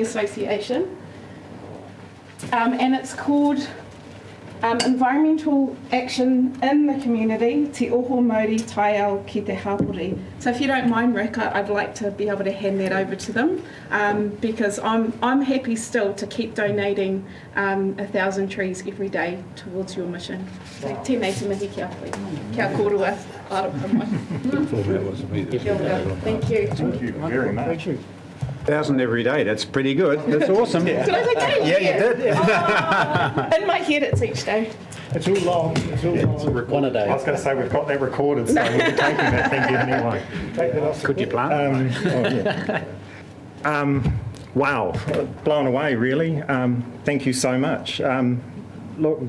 association, and it's called Environmental Action in the Community, Te Oho Mauri Tai Ao Ki Te Hapori. So if you don't mind, Rick, I'd like to be able to hand that over to them, because I'm happy still to keep donating 1,000 trees every day towards your mission. So tēnei te mihi kia koe. Kia korua. Thank you. Thank you very much. Thank you. 1,000 every day, that's pretty good. That's awesome. Did I say day? Yeah, you did. Oh, in my head it's each day. It's all long. It's all long. One a day. I was going to say we've got that recorded, so we'll be taking that. Thank you anyway. Take that off. Could you plant? Wow, blown away really. Thank you so much. Look,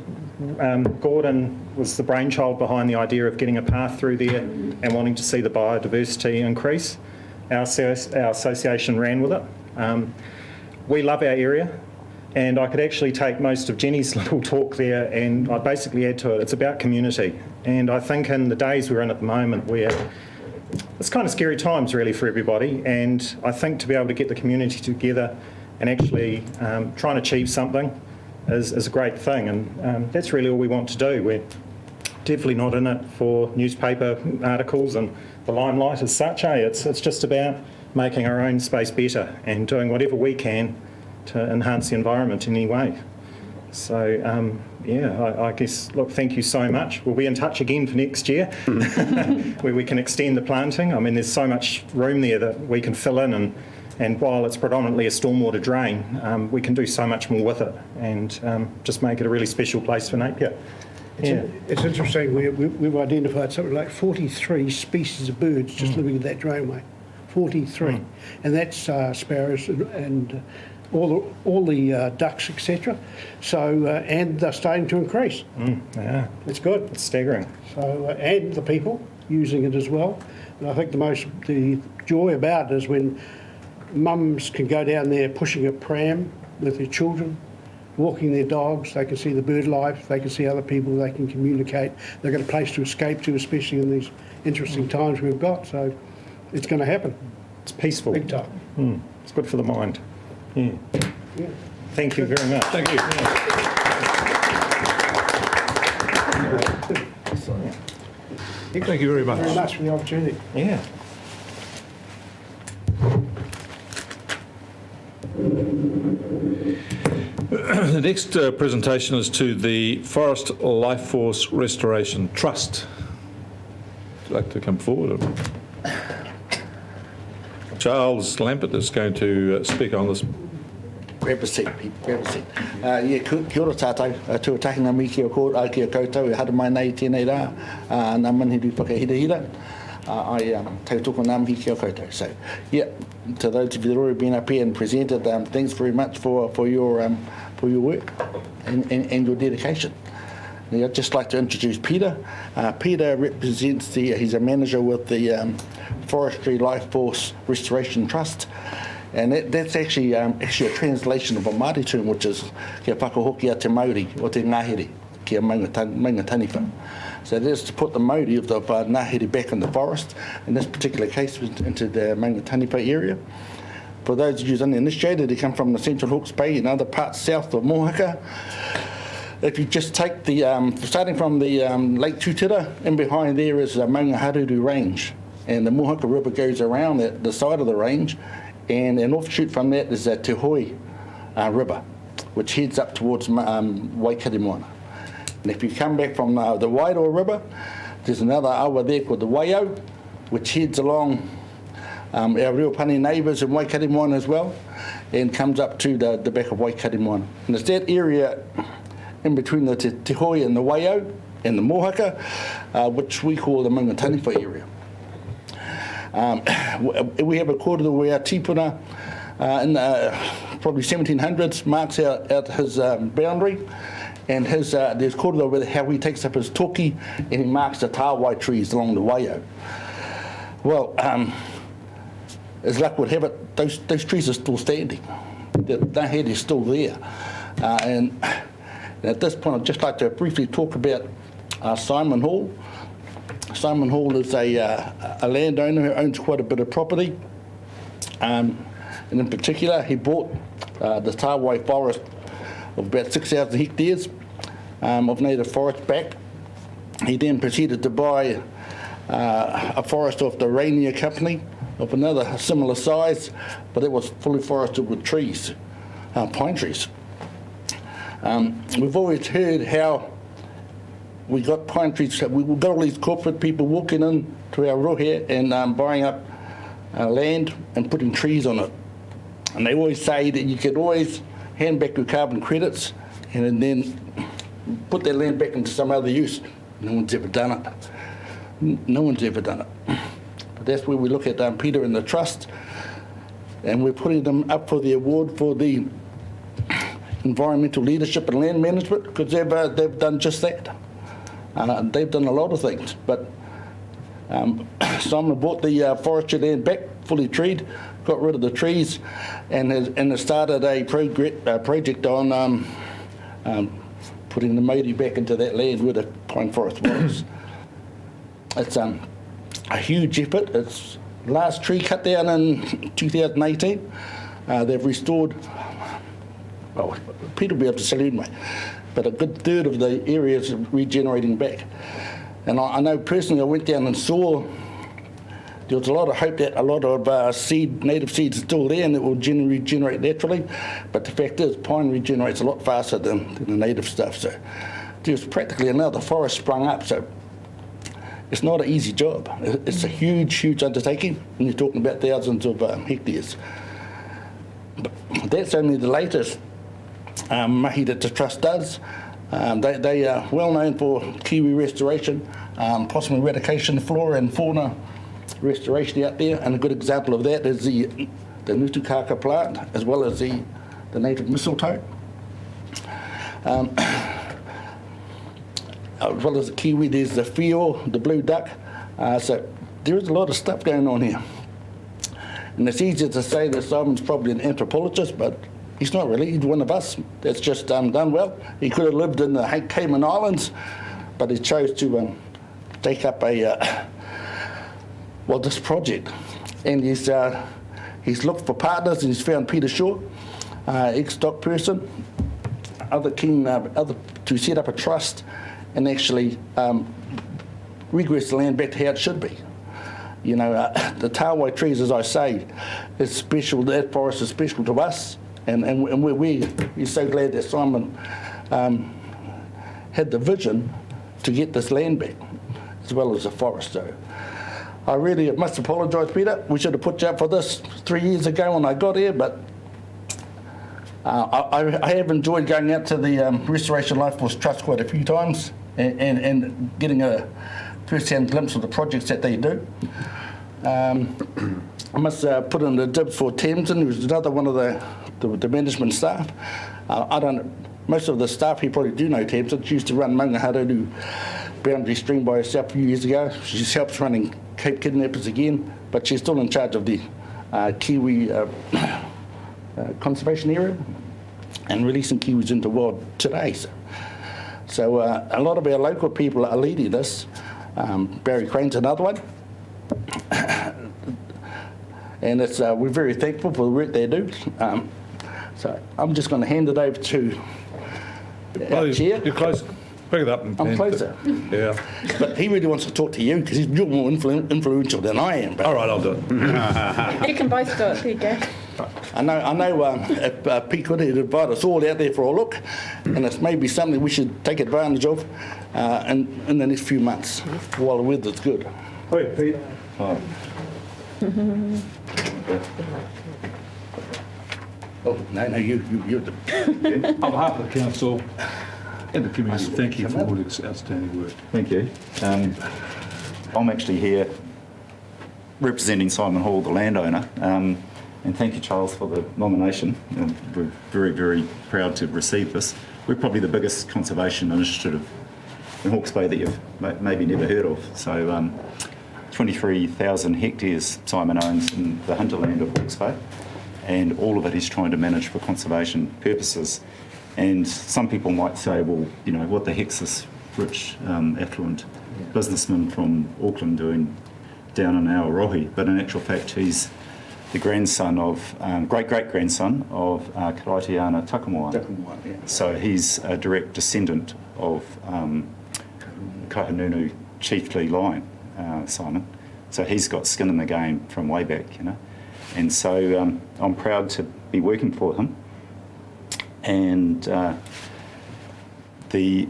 Gordon was the brainchild behind the idea of getting a path through there and wanting to see the biodiversity increase. Our association ran with it. We love our area, and I could actually take most of Jenny's little talk there and I'd basically add to it. It's about community, and I think in the days we're in at the moment where it's kind of scary times really for everybody, and I think to be able to get the community together and actually try and achieve something is a great thing, and that's really all we want to do. We're definitely not in it for newspaper articles and the limelight as such. It's just about making our own space better and doing whatever we can to enhance the environment in any way. So I guess, look, thank you so much. We'll be in touch again for next year where we can extend the planting. I mean, there's so much room there that we can fill in, and while it's predominantly a stormwater drain, we can do so much more with it and just make it a really special place for Napier. It's interesting. We've identified something like 43 species of birds just living in that droneway. 43, and that's sparrows and all the ducks, etc. So and they're starting to increase. Yeah, it's good. It's staggering. So and the people using it as well. And I think the joy about it is when mums can go down there pushing a pram with their children, walking their dogs, they can see the bird life, they can see other people, they can communicate. They've got a place to escape to, especially in these interesting times we've got. So it's going to happen. It's peaceful. Big time. It's good for the mind. Yeah. Thank you very much. Thank you. Thank you very much. Very much for the opportunity. Yeah. The next presentation is to the Forest Life Force Restoration Trust. Would you like to come forward? Charles Lambert is going to speak on this. Grab a seat, Pete, grab a seat. Kia ora tātou, tuatahinga mi ki o koutou, e hara mai nei tēnei rā, nā manhiru whakahirahira, tautoko nā mihi ki o koutou. So, to those of you that have already been up here and presented, thanks very much for your work and your dedication. Now, I'd just like to introduce Peter. Peter represents he's a manager with the Forestry Life Force Restoration Trust. And that's actually a translation of a Māori term, which is kia whakahoki a te Māori o te ngahere, kia maunga taniwha. So that is to put the Māori of the ngahere back in the forest, in this particular case into the maunga taniwha area. For those of you uninitiated, they come from the Central Hawke's Bay and other parts south of Mohaka. If you just take the, starting from the Lake Tūtira, in behind there is the Maunga Haruru Range, and the Mohaka River goes around the side of the range, and an offshoot from that is the Te Hoi River, which heads up towards Waikaremoana. And if you come back from the Wairoa River, there's another awa there called the Waiau, which heads along our Reopani neighbours in Waikaremoana as well, and comes up to the back of Waikaremoana. And it's that area in between the Te Hoi and the Waiau and the Mohaka, which we call the Maunga Taniwha area. We have a kōrero where our tipuna in the probably 1700s marks out his boundary, and there's kōrero with how he takes up his toki and he marks the tāwai trees along the Waiau. Well, as luck would have it, those trees are still standing. The head is still there, and at this point I'd just like to briefly talk about Simon Hall. Simon Hall is a landowner who owns quite a bit of property, and in particular he bought the Tāwai forest of about 6,000 hectares of native forest back. He then proceeded to buy a forest off the Rainier Company of another similar size, but it was fully forested with trees, pine trees. We've always heard how we got pine trees. We got all these corporate people walking in to our rohe and buying up land and putting trees on it. And they always say that you could always hand back your carbon credits and then put that land back into some other use. No one's ever done it. No one's ever done it. But that's where we look at Peter and the Trust, and we're putting them up for the award for the environmental leadership and land management, because they've done just that. They've done a lot of things, but Simon bought the forestry land back, fully treed, got rid of the trees, and has started a project on putting the Māori back into that land where the pine forest was. It's a huge effort. It's last tree cut down in 2018. They've restored, well, Peter will be able to salute me, but a good third of the area is regenerating back. And I know personally, I went down and saw there was a lot of hope that a lot of native seeds are still there and it will regenerate naturally, but the fact is pine regenerates a lot faster than the native stuff. So there's practically another forest sprung up. So it's not an easy job. It's a huge, huge undertaking, and you're talking about thousands of hectares. But that's only the latest mahi that the Trust does. They are well known for Kiwi Restoration, possum eradication, flora and fauna restoration out there, and a good example of that is the Nutukaka plant, as well as the native mistletoe. As well as the kiwi, there's the whio, the blue duck. So there is a lot of stuff going on here. And it's easier to say that Simon's probably an anthropologist, but he's not really. He's one of us that's just done well. He could have lived in the Cayman Islands, but he chose to take up this project. And he's looked for partners, and he's found Peter Shaw, ex-stock person, other keen to set up a trust and actually regress the land back to how it should be. You know, the Tāwai trees, as I say, is special. That forest is special to us, and we're so glad that Simon had the vision to get this land back, as well as the forest. So I really must apologise, Peter. We should have put you up for this 3 years ago when I got here, but I have enjoyed going out to the Restoration Life Force Trust quite a few times and getting a first-hand glimpse of the projects that they do. I must put in the dibs for Tamsin, who's another one of the management staff. Most of the staff here probably do know Tamsin. She used to run Maungaharuru Boundary Stream by herself a few years ago. She's helped running Cape Kidnappers again, but she's still in charge of the Kiwi conservation area and releasing kiwis into wild today. So a lot of our local people are leading this. Barry Crane's another one. And it's we're very thankful for the work they do. So I'm just going to hand it over to our chair. You're close. Pick it up. I'm closer. Yeah. But he really wants to talk to you because you're more influential than I am. But All right, I'll do it. You can both do it. There you go. I know if Pete could invite us all out there for a look, and it's maybe something we should take advantage of in the next few months while the weather's good. Hey, Pete. Oh, no, you're the... On behalf of the council and the community, thank you for all this outstanding work. Thank you. I'm actually here representing Simon Hall, the landowner, and thank you, Charles, for the nomination. We're very, very proud to receive this. We're probably the biggest conservation initiative in Hawke's Bay that you've maybe never heard of. So 23,000 hectares Simon owns in the hinterland of Hawke's Bay, and all of it he's trying to manage for conservation purposes. And some people might say, well, you know, what the heck's this rich, affluent businessman from Auckland doing down in Aotearoa? But in actual fact, he's the grandson of, great-great-grandson of Karaitiana Takamoana. Yeah. So he's a direct descendant of Kahanunu chiefly line, Simon. So he's got skin in the game from way back, you know. And so I'm proud to be working for him. And the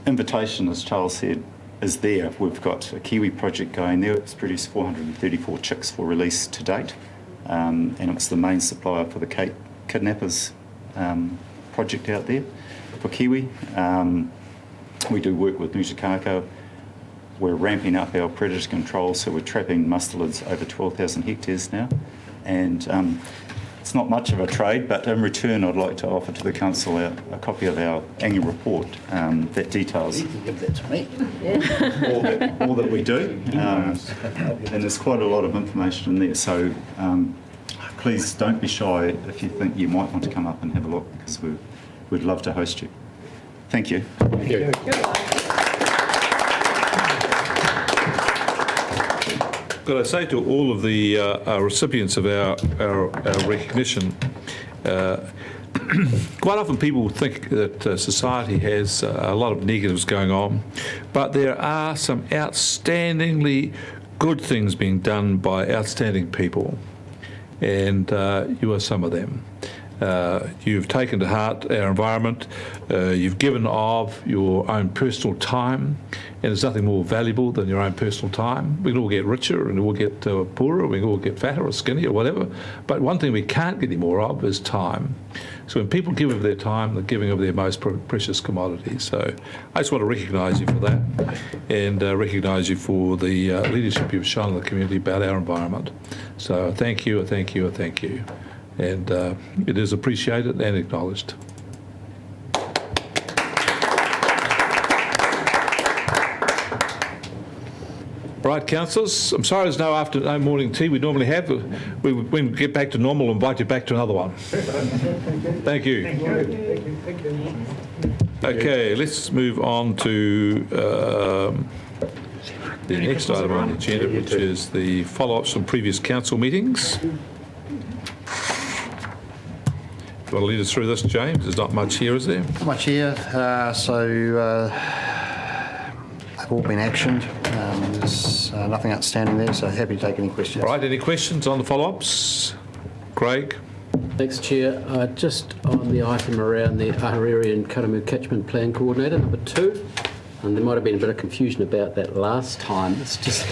invitation, as Charles said, is there. We've got a Kiwi project going there. It's produced 434 chicks for release to date. And it's the main supplier for the Cape Kidnappers project out there for Kiwi. We do work with Nutakako. We're ramping up our predator control, so we're trapping mustelids over 12,000 hectares now. And it's not much of a trade, but in return I'd like to offer to the Council a copy of our annual report that details You can give that to me. all that we do. And there's quite a lot of information in there. So please don't be shy if you think you might want to come up and have a look, because we'd love to host you. Thank you. Thank you. Could I say to all of the recipients of our recognition, quite often people think that society has a lot of negatives going on, but there are some outstandingly good things being done by outstanding people, and you are some of them. You've taken to heart our environment, you've given of your own personal time, and there's nothing more valuable than your own personal time. We can all get richer and we'll get poorer, we can all get fatter or skinny or whatever, but one thing we can't get any more of is time. So when people give of their time, they're giving of their most precious commodity. So I just want to recognise you for that, and recognise you for the leadership you've shown in the community about our environment. So thank you, thank you, thank you. And it is appreciated and acknowledged. Right, councillors, I'm sorry there's no morning tea we normally have. When we get back to normal, we'll invite you back to another one. Thank you. Okay, let's move on to the next item on the agenda, which is the follow-ups from previous council meetings. You want to lead us through this, James? There's not much here, is there? Not much here. They've all been actioned. There's nothing outstanding there, so happy to take any questions. All right, any questions on the follow-ups? Craig? Thanks, Chair. Just on the item around the Ahuriri and Karamu Catchment Plan Coordinator, number 2, and there might have been a bit of confusion about that last time. It's just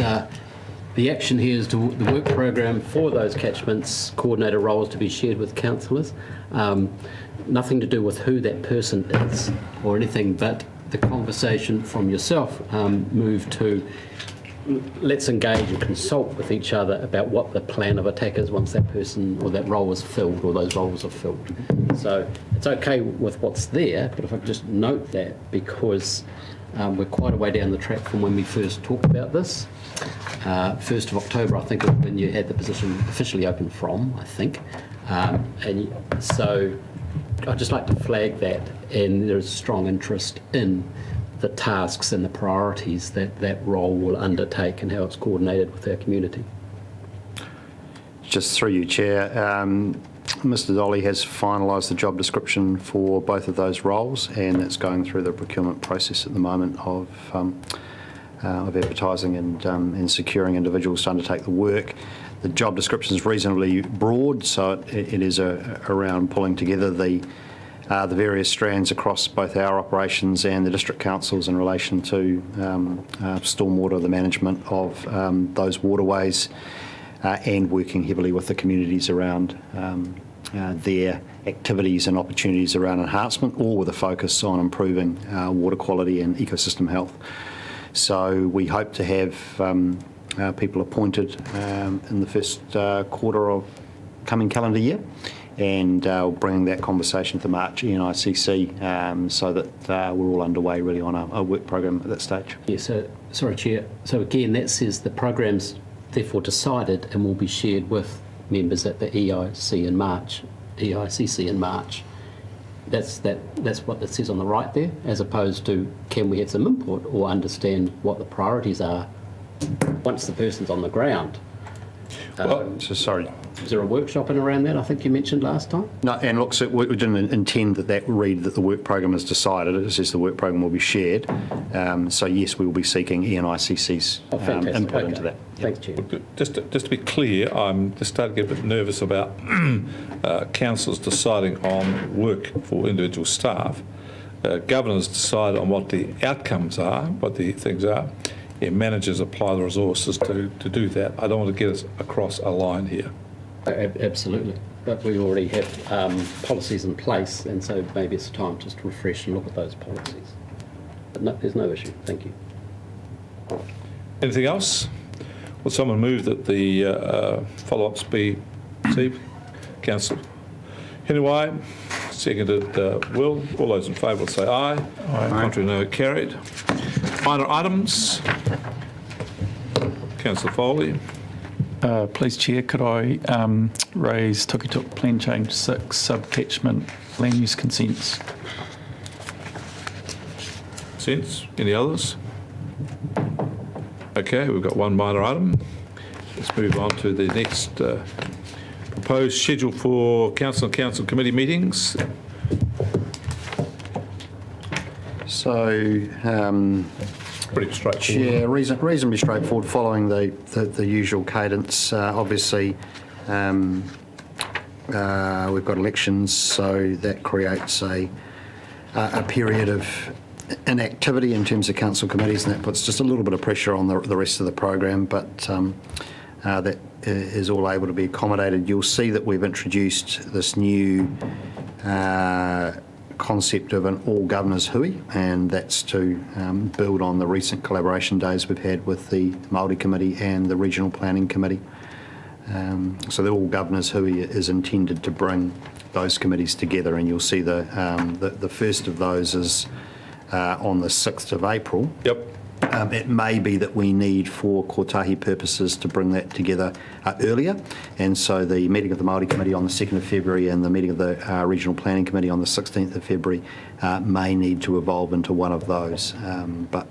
the action here is to the work program for those catchments coordinator roles to be shared with councillors. Nothing to do with who that person is or anything, but the conversation from yourself moved to let's engage and consult with each other about what the plan of attack is once that person or that role is filled or those roles are filled. So it's okay with what's there, but if I could just note that, because we're quite a way down the track from when we first talked about this. 1st of October, I think, is when you had the position officially open from, I think. And so I'd just like to flag that, and there is a strong interest in the tasks and the priorities that that role will undertake and how it's coordinated with our community. Just through you, Chair, Mr Dolly has finalised the job description for both of those roles, and it's going through the procurement process at the moment of advertising and securing individuals to undertake the work. The job description is reasonably broad, so it is around pulling together the various strands across both our operations and the district councils in relation to stormwater, the management of those waterways, and working heavily with the communities around their activities and opportunities around enhancement, all with a focus on improving water quality and ecosystem health. So we hope to have people appointed in the first quarter of coming calendar year, and bringing that conversation to March ENICC so that we're all underway really on a work program at that stage. Yeah, so, sorry, Chair. So again, that says the program's therefore decided and will be shared with members at the EICC in March. That's what it says on the right there, as opposed to can we have some input or understand what the priorities are once the person's on the ground. So sorry, Is there a workshop in around that, I think you mentioned last time? No, and look, so we didn't intend that read that the work program is decided. It says the work program will be shared. So yes, we will be seeking ENICC's Fantastic. input Okay. into that. Thanks, Chair. Just to be clear, I'm just starting to get a bit nervous about councils deciding on work for individual staff. Governors decide on what the outcomes are, what the things are. Yeah, managers apply the resources to do that. I don't want to get us across a line here. Absolutely. But we already have policies in place, and so maybe it's time just to refresh and look at those policies. But no, there's no issue. Thank you. Anything else? Will someone move that the follow-ups be received? Councillor Henaway, seconded Will. All those in favour will say aye. Aye. Contrary, no. Carried. Minor items. Councillor Foley. Please, Chair, could I raise Tukituk Plan Change 6 sub-catchment land use consents? Sense? Any others? Okay, we've got one minor item. Let's move on to the next proposed schedule for council and council committee meetings. So, Pretty straightforward. yeah, reasonably straightforward, following the usual cadence. Obviously, we've got elections, so that creates a period of inactivity in terms of council committees, and that puts just a little bit of pressure on the rest of the program, but that is all able to be accommodated. You'll see that we've introduced this new concept of an all governors hui, and that's to build on the recent collaboration days we've had with the Māori Committee and the Regional Planning Committee. So the all governors hui is intended to bring those committees together, and you'll see the first of those is on the 6th of April. Yep. It may be that we need, for kotahi purposes, to bring that together earlier, and so the meeting of the Māori Committee on the 2nd of February and the meeting of the Regional Planning Committee on the 16th of February may need to evolve into one of those, but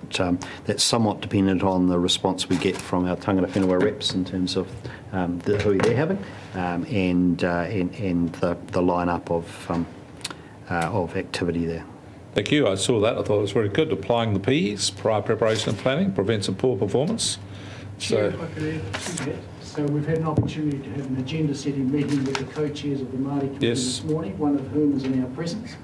that's somewhat dependent on the response we get from our tangata whenua reps in terms of the hui they're having, and the line-up of activity there. Thank you. I saw that. I thought it was very good. Applying the P's, prior preparation and planning, prevents a poor performance. Chair, if I could add to that. So we've had an opportunity to have an agenda-setting meeting with the co-chairs of the Māori Committee this morning, one of whom is in our presence.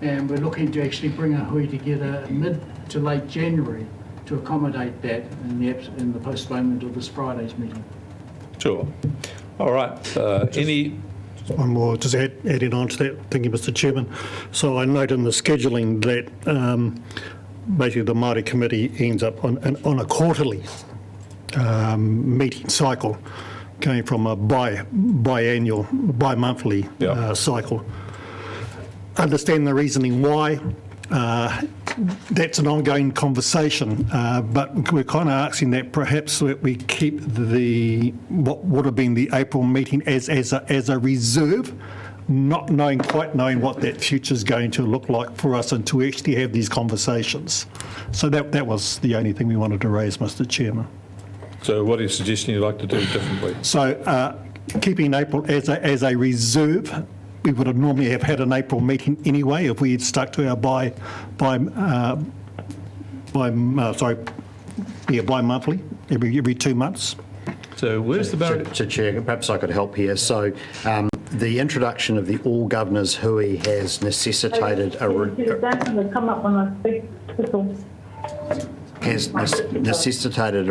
And we're looking to actually bring a hui together mid to late January to accommodate that in the postponement of this Friday's meeting. Sure. All right. Any... One more, just adding on to that. Thank you, Mr. Chairman. So I note in the scheduling that basically the Māori Committee ends up on a quarterly meeting cycle, going from a bi-monthly cycle. Understand the reasoning why. That's an ongoing conversation, but we're kind of asking that perhaps we keep what would have been the April meeting as a reserve, not quite knowing what that future is going to look like for us until we actually have these conversations. So that was the only thing we wanted to raise, Mr. Chairman. So what are you suggesting you'd like to do differently? So keeping April as a reserve. We would have normally have had an April meeting anyway if we had stuck to our bi-monthly, every 2 months. So where's the barrier? So, Chair, perhaps I could help here. So the introduction of the all governors hui has necessitated a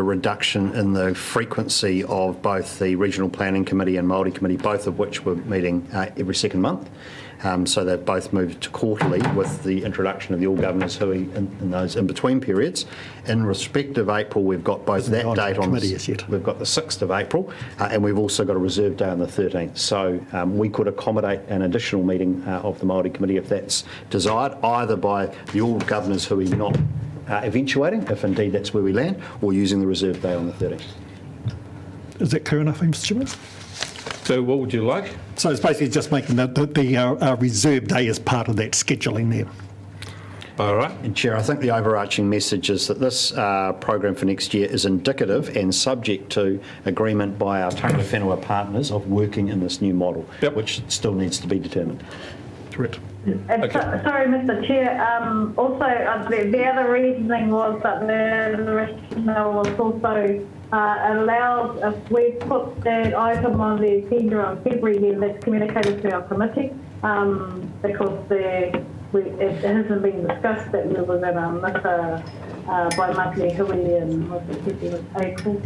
reduction in the frequency of both the Regional Planning Committee and Māori Committee, both of which were meeting every second month. So they've both moved to quarterly with the introduction of the all governors hui in those in-between periods. In respect of April, we've got both that date on we've got the 6th of April, and we've also got a reserve day on the 13th. So we could accommodate an additional meeting of the Māori Committee if that's desired, either by the all governors hui not eventuating, if indeed that's where we land, or using the reserve day on the 13th. Is that clear enough, Mr. Chairman? So what would you like? So it's basically just making the reserve day as part of that scheduling there. All right. And Chair, I think the overarching message is that this program for next year is indicative and subject to agreement by our tangata whenua partners of working in this new model, which still needs to be determined. Correct. Sorry, Mr. Chair. Also, the other reasoning was that the rationale was also allows, if we put that item on the agenda on February, then that's communicated to our committee, because it hasn't been discussed that we were going to miss a bi-monthly hui in April.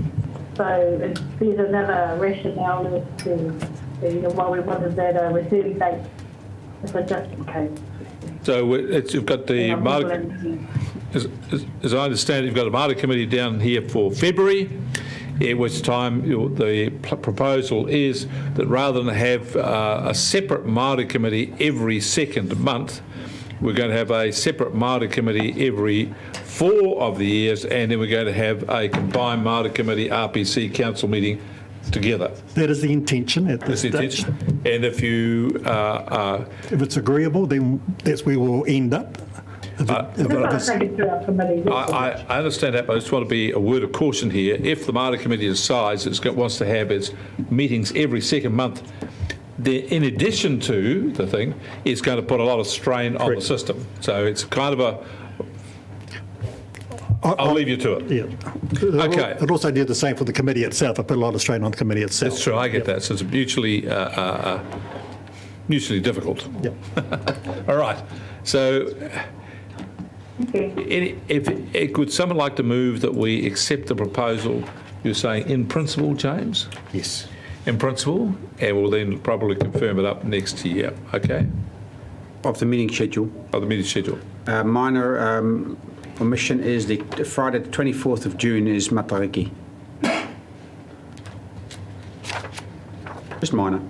So there's another rationale as to why we wanted that reserve date, so just in case. So you've got the as I understand it, you've got a Māori committee down here for February, at which time the proposal is that rather than have a separate Māori committee every second month, we're going to have a separate Māori committee every 4 of the years, and then we're going to have a combined Māori committee RPC council meeting together. That is the intention at this stage. And if you... if it's agreeable, then that's where we'll end up. I understand that, but I just want to be a word of caution here. If the Māori committee decides it wants to have its meetings every second month, in addition to the thing, it's going to put a lot of strain on the system. So it's kind of I'll leave you to it. Yeah. Okay. It also did the same for the committee itself. It put a lot of strain on the committee itself. That's true, I get that. So it's mutually difficult. Yep. All right. So would someone like to move that we accept the proposal, you're saying in principle, James? Yes. In principle, and we'll then probably confirm it up next year, okay? Of the meeting schedule. Of the meeting schedule. Minor omission is the Friday the 24th of June is Matariki. Just minor.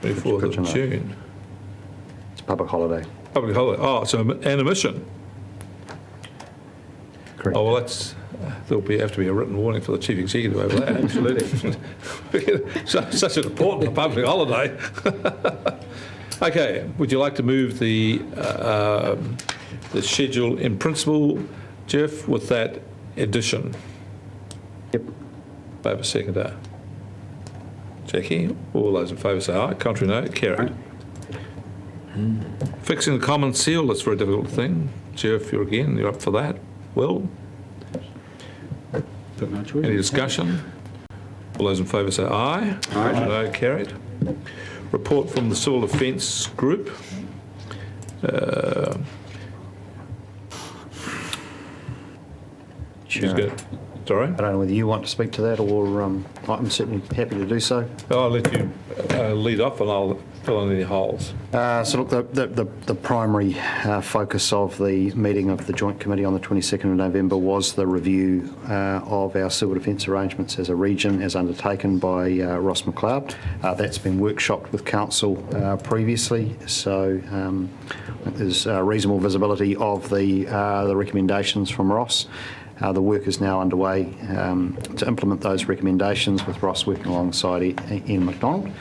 24th of June. It's a public holiday. Public holiday. Oh, so an omission. Correct. Oh, well, there'll have to be a written warning for the chief executive over that. Absolutely. Such an important public holiday. Okay, would you like to move the schedule in principle, Jeff, with that addition? Yep. Favour seconder. Jackie, all those in favour say aye. Contrary no, carried. Fixing the common seal, that's a very difficult thing. Jeff, you're up for that. Will? No choice. Any discussion? All those in favour say aye. Aye. No, carried. Report from the Civil Defence Group. Sure. Sorry? I don't know whether you want to speak to that or I'm certainly happy to do so. I'll let you lead off and I'll fill in any holes. So look, the primary focus of the meeting of the Joint Committee on the 22nd of November was the review of our civil defence arrangements as a region as undertaken by Ross McLeod. That's been workshopped with Council previously, so I think there's reasonable visibility of the recommendations from Ross. The work is now underway to implement those recommendations with Ross working alongside Ian MacDonald.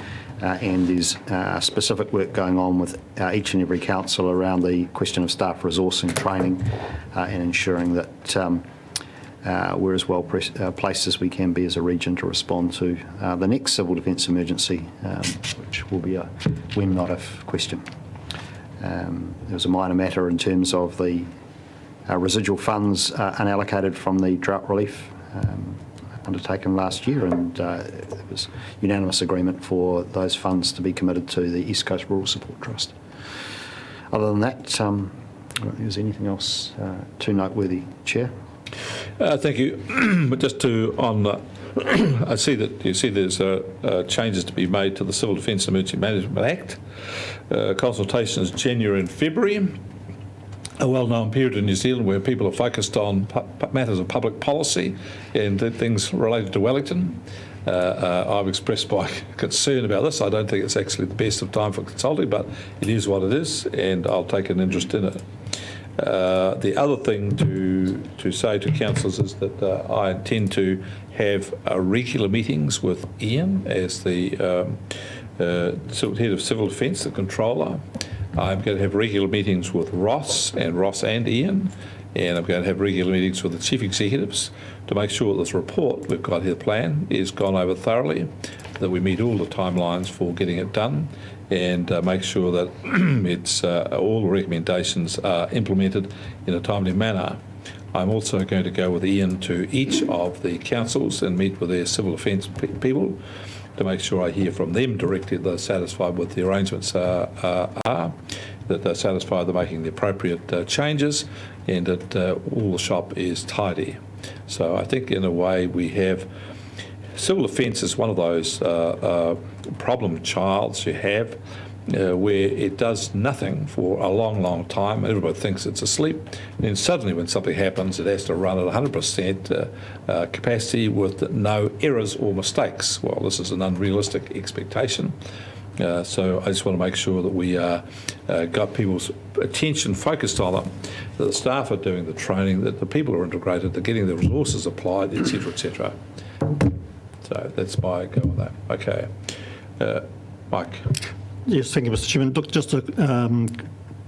And there's specific work going on with each and every council around the question of staff resourcing, training, and ensuring that we're as well placed as we can be as a region to respond to the next civil defence emergency, which will be a when, not if question. There was a minor matter in terms of the residual funds unallocated from the drought relief undertaken last year, and there was unanimous agreement for those funds to be committed to the East Coast Rural Support Trust. Other than that, I don't think there's anything else too noteworthy, Chair. Thank you. But just I see that there's changes to be made to the Civil Defence and Emergency Management Act. Consultations January and February. A well-known period in New Zealand where people are focused on matters of public policy and things related to Wellington. I've expressed my concern about this. I don't think it's actually the best of time for consulting, but it is what it is, and I'll take an interest in it. The other thing to say to councillors is that I intend to have regular meetings with Ian as the head of civil defence, the controller, I'm going to have regular meetings with Ross and Ian, and I'm going to have regular meetings with the chief executives to make sure that this report we've got here, the plan, is gone over thoroughly, that we meet all the timelines for getting it done, and make sure that it's all the recommendations are implemented in a timely manner. I'm also going to go with Ian to each of the councils and meet with their civil offence people to make sure I hear from them directly that they're satisfied with the arrangements that they're satisfied they're making the appropriate changes, and that all the shop is tidy. So I think in a way we have civil offence is one of those problem childs you have where it does nothing for a long, long time. Everybody thinks it's asleep. And then suddenly when something happens, it has to run at 100% capacity with no errors or mistakes. Well, this is an unrealistic expectation. So I just want to make sure that we got people's attention focused on them, that the staff are doing the training, that the people are integrated, they're getting the resources applied, etc., etc. So that's my go on that. Okay. Mike. Yes, thank you, Mr. Chairman. Look, just a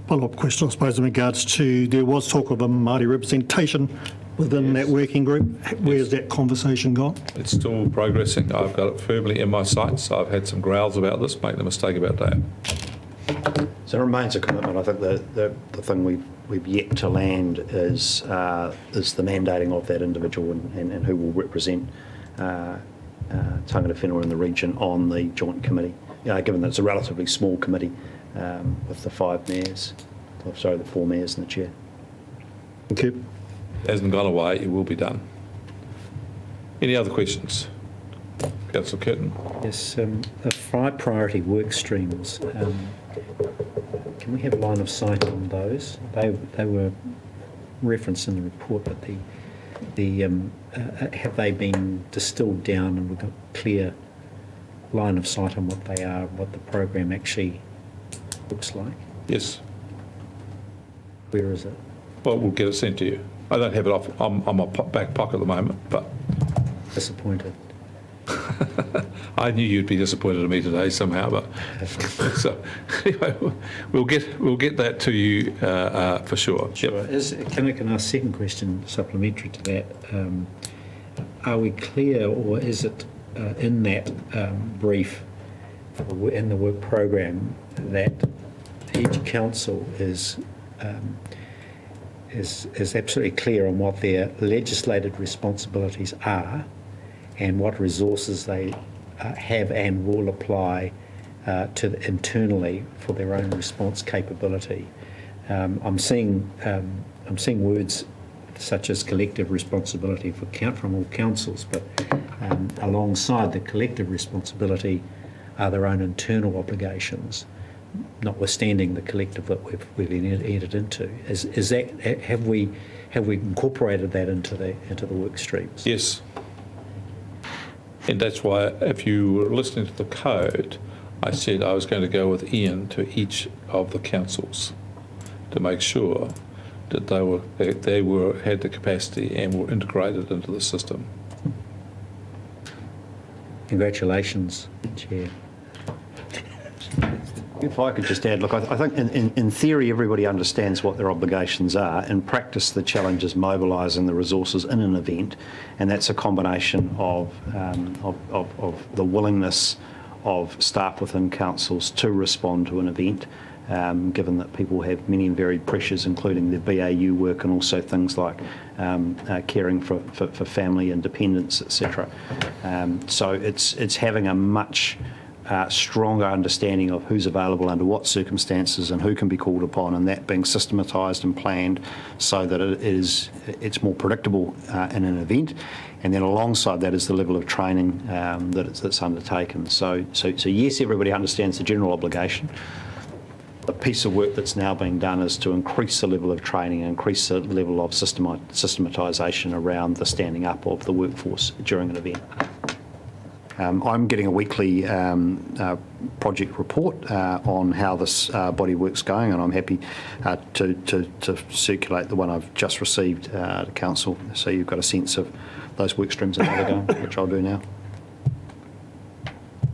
follow-up question, I suppose, in regards to, there was talk of a Māori representation within that working group. Where's that conversation gone? It's still progressing. I've got it firmly in my sights. I've had some growls about this. Make no mistake about that. So it remains a commitment. I think the thing we've yet to land is the mandating of that individual and who will represent tangata whenua in the region on the joint committee. Given that it's a relatively small committee with the 4 mayors and the chair. Thank you. Hasn't gone away. It will be done. Any other questions? Councillor Curtin. Yes, the 5 priority work streams. Can we have line of sight on those? They were referenced in the report, but have they been distilled down and we've got clear line of sight on what they are, what the program actually looks like? Yes. Where is it? Well, we'll get it sent to you. I don't have it off on my back pocket at the moment, but disappointed. I knew you'd be disappointed in me today somehow, but so anyway, we'll get that to you for sure. Sure. Yep. Can I ask a second question supplementary to that? Are we clear, or is it in that brief in the work program that each council is absolutely clear on what their legislated responsibilities are and what resources they have and will apply internally for their own response capability? I'm seeing words such as collective responsibility from all councils, but alongside the collective responsibility are their own internal obligations, notwithstanding the collective that we've entered into. Is that have we incorporated that into the work streams? Yes, and that's why if you were listening to the code, I said I was going to go with Ian to each of the councils to make sure that they had the capacity and were integrated into the system. Congratulations, Chair. If I could just add, look, I think in theory everybody understands what their obligations are. In practice, the challenge is mobilising the resources in an event, and that's a combination of the willingness of staff within councils to respond to an event, given that people have many and varied pressures, including their BAU work and also things like caring for family and dependents, etc. So it's having a much stronger understanding of who's available under what circumstances and who can be called upon, and that being systematised and planned so that it's more predictable in an event. And then alongside that is the level of training that's undertaken. So yes, everybody understands the general obligation. The piece of work that's now being done is to increase the level of training, increase the level of systematisation around the standing up of the workforce during an event. I'm getting a weekly project report on how this body work's going, and I'm happy to circulate the one I've just received to Council, so you've got a sense of those work streams and how they're going, which I'll do now.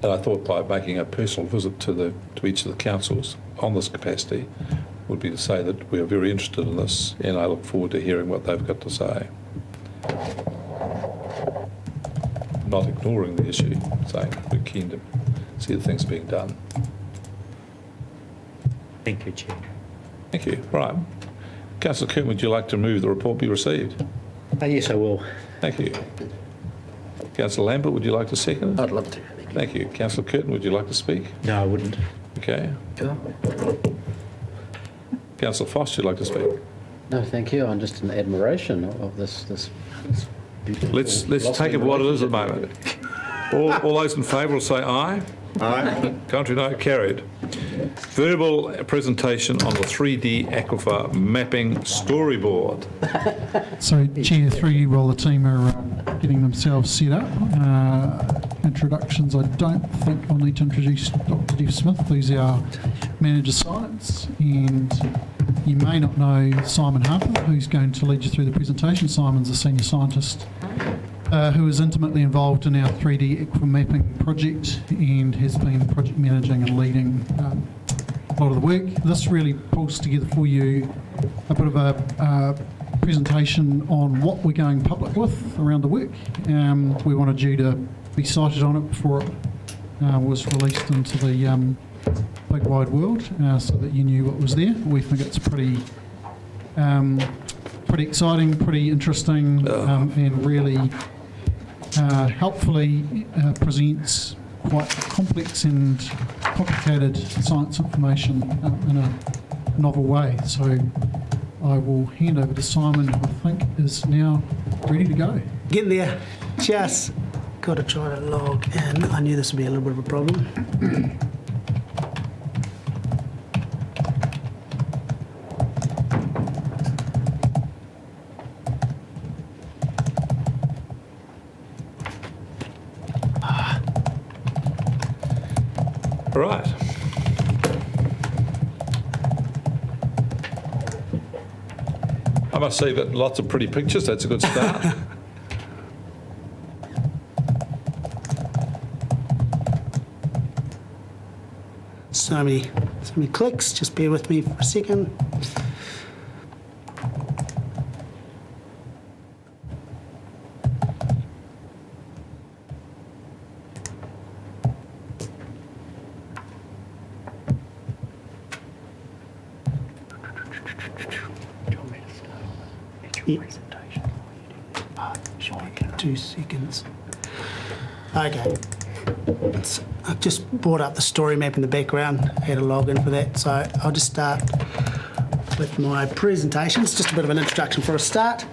And I thought by making a personal visit to each of the councils on this capacity would be to say that we are very interested in this, and I look forward to hearing what they've got to say. Not ignoring the issue, saying we're keen to see the things being done. Thank you, Chair. Thank you. Right. Councillor Curtin, would you like to move the report be received? Yes, I will. Thank you. Councillor Lambert, would you like to second it? I'd love to. Thank you. Councillor Curtin, would you like to speak? No, I wouldn't. Okay. Councillor Foss, would you like to speak? No, thank you. I'm just in admiration of this beautiful. Let's take it for what it is at the moment. All those in favour will say aye. Aye. Contrary, no. Carried. Verbal presentation on the 3D aquifer mapping storyboard. So, Chair, through you while the team are getting themselves set up. Introductions, I don't think I'll need to introduce Dr. Jeff Smith, who's our Manager of Science, and you may not know Simon Harper, who's going to lead you through the presentation. Simon's a senior scientist who is intimately involved in our 3D aquifer mapping project and has been project managing and leading a lot of the work. This really pulls together for you a bit of a presentation on what we're going public with around the work. We wanted you to be cited on it before it was released into the big wide world, so that you knew what was there. We think it's pretty exciting, pretty interesting, and really helpfully presents quite complex and complicated science information in a novel way. So I will hand over to Simon, who I think is now ready to go. Getting there. Just got to try to log in. I knew this would be a little bit of a problem. Right. I must say that lots of pretty pictures. That's a good start. So many clicks. Just bear with me for a second. Yeah. 2 seconds. Okay. I've just brought up the story map in the background. I had a login for that, so I'll just start with my presentation. It's just a bit of an introduction for a start.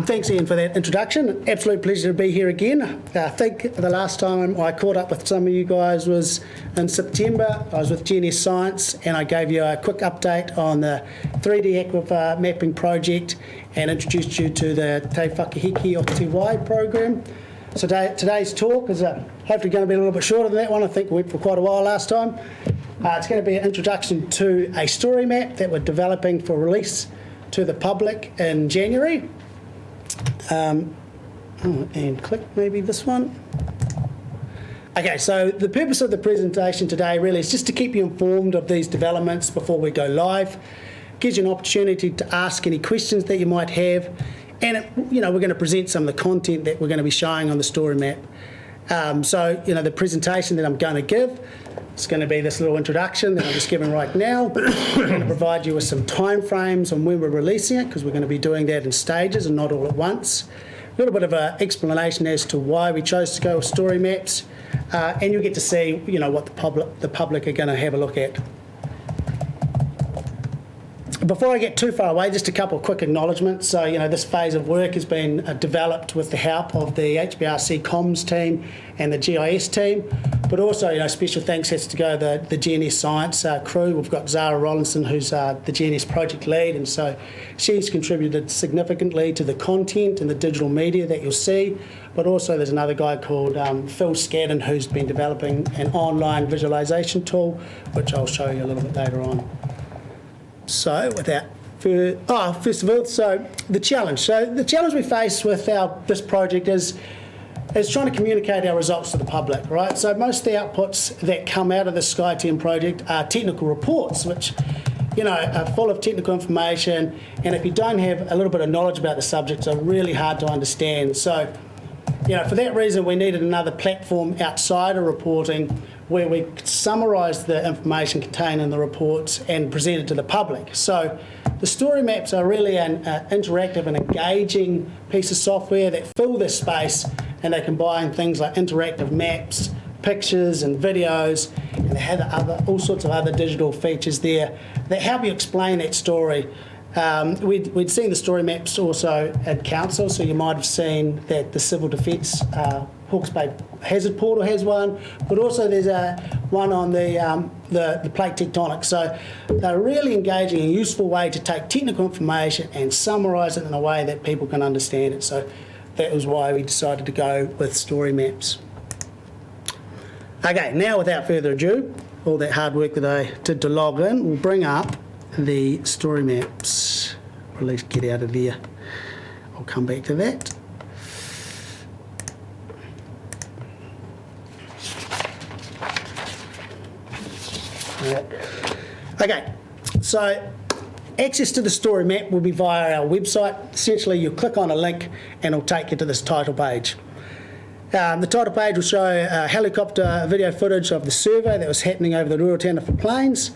Thanks, Ian, for that introduction. Absolute pleasure to be here again. I think the last time I caught up with some of you guys was in September. I was with GNS Science and I gave you a quick update on the 3D aquifer mapping project and introduced you to the Te Whakahiki o Te Wai program. So today's talk is hopefully going to be a little bit shorter than that one. I think we went for quite a while last time. It's going to be an introduction to a story map that we're developing for release to the public in January. And click maybe this one. Okay, so the purpose of the presentation today really is just to keep you informed of these developments before we go live. Gives you an opportunity to ask any questions that you might have, and we're going to present some of the content that we're going to be showing on the story map. So the presentation that I'm going to give, it's going to be this little introduction that I'm just giving right now. We're going to provide you with some time frames on when we're releasing it, because we're going to be doing that in stages and not all at once. A little bit of an explanation as to why we chose to go with story maps, and you'll get to see what the public are going to have a look at. Before I get too far away, just a couple of quick acknowledgements. So, this phase of work has been developed with the help of the HBRC comms team and the GIS team, but also, special thanks has to go to the GNS Science crew. We've got Zara Rollinson, who's the GNS project lead, and so she's contributed significantly to the content and the digital media that you'll see, but also there's another guy called Phil Scadden, who's been developing an online visualisation tool, which I'll show you a little bit later on. So first of all, so the challenge. So the challenge we face with this project is is trying to communicate our results to the public, right? So most of the outputs that come out of the SkyTeam project are technical reports, which, you know, are full of technical information, and if you don't have a little bit of knowledge about the subjects, are really hard to understand. So, you know, for that reason, we needed another platform outside of reporting where we could summarise the information contained in the reports and present it to the public. So the story maps are really an interactive and engaging piece of software that fill this space, and they combine things like interactive maps, pictures and videos, and they have all sorts of other digital features there that help you explain that story. We'd seen the story maps also at council, so you might have seen that the Civil Defence Hawke's Bay Hazard Portal has one, but also there's one on the plate tectonics. So they're a really engaging and useful way to take technical information and summarise it in a way that people can understand it. So that was why we decided to go with story maps. Okay, now without further ado, all that hard work that I did to log in, we'll bring up the story maps. Or at least get out of there. I'll come back to that. Okay, so access to the story map will be via our website. Essentially, you click on a link and it'll take you to this title page. The title page will show helicopter video footage of the survey that was happening over the Ruataniwha Plains.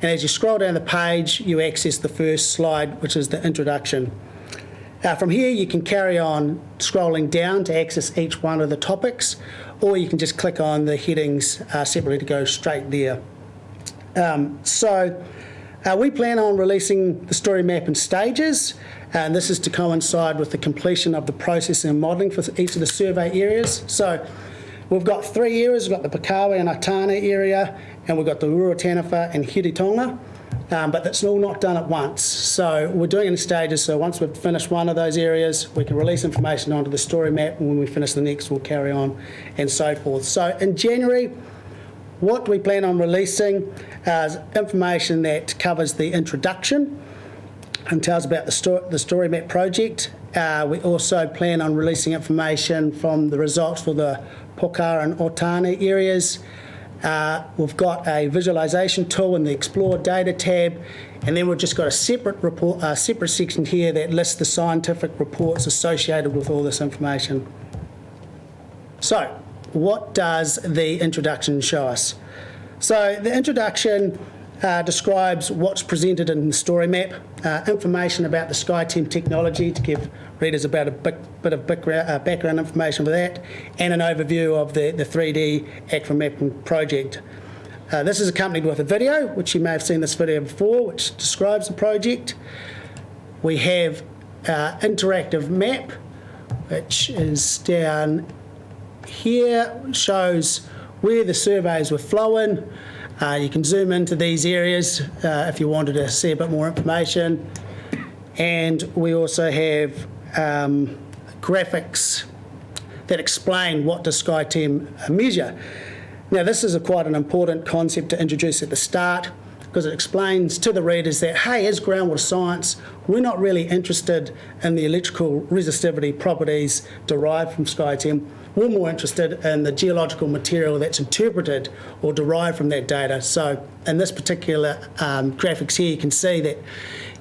And as you scroll down the page, you access the first slide, which is the introduction. From here, you can carry on scrolling down to access each one of the topics, or you can just click on the headings separately to go straight there. We plan on releasing the story map in stages, and this is to coincide with the completion of the processing and modelling for each of the survey areas. So we've got 3 areas. We've got the Pakawa and Atane area, and we've got the Ruataniwha and Hiritonga, but that's all not done at once. So we're doing it in stages, so once we've finished one of those areas, we can release information onto the story map, and when we finish the next, we'll carry on, and so forth. So in January, what we plan on releasing is information that covers the introduction and tells about the story map project. We also plan on releasing information from the results for the Pokara and Otane areas. We've got a visualisation tool in the Explore Data tab, and then we've just got a separate section here that lists the scientific reports associated with all this information. So, what does the introduction show us? So the introduction describes what's presented in the story map, information about the SkyTeam technology to give readers about a bit of background information for that, and an overview of the 3D ACRA mapping project. This is accompanied with a video, which you may have seen this video before, which describes the project. We have interactive map, which is down here, shows where the surveys were flowing. You can zoom into these areas if you wanted to see a bit more information. And we also have graphics that explain what does SkyTeam measure. Now, this is quite an important concept to introduce at the start, because it explains to the readers that, hey, as groundwater science, we're not really interested in the electrical resistivity properties derived from SkyTeam. We're more interested in the geological material that's interpreted or derived from that data. So in this particular graphics here, you can see that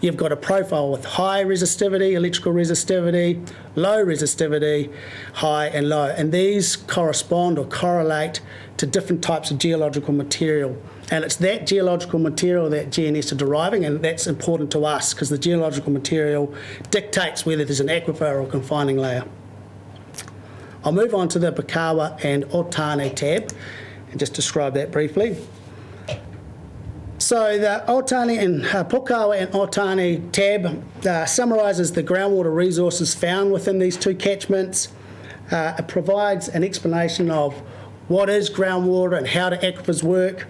you've got a profile with high resistivity, electrical resistivity, low resistivity, high and low. And these correspond or correlate to different types of geological material. And it's that geological material that GNS are deriving, and that's important to us because the geological material dictates whether there's an aquifer or confining layer. I'll move on to the Pakawa and Otane tab and just describe that briefly. So the Otane and Pakawa and Otane tab summarises the groundwater resources found within these two catchments. It provides an explanation of what is groundwater and how do aquifers work,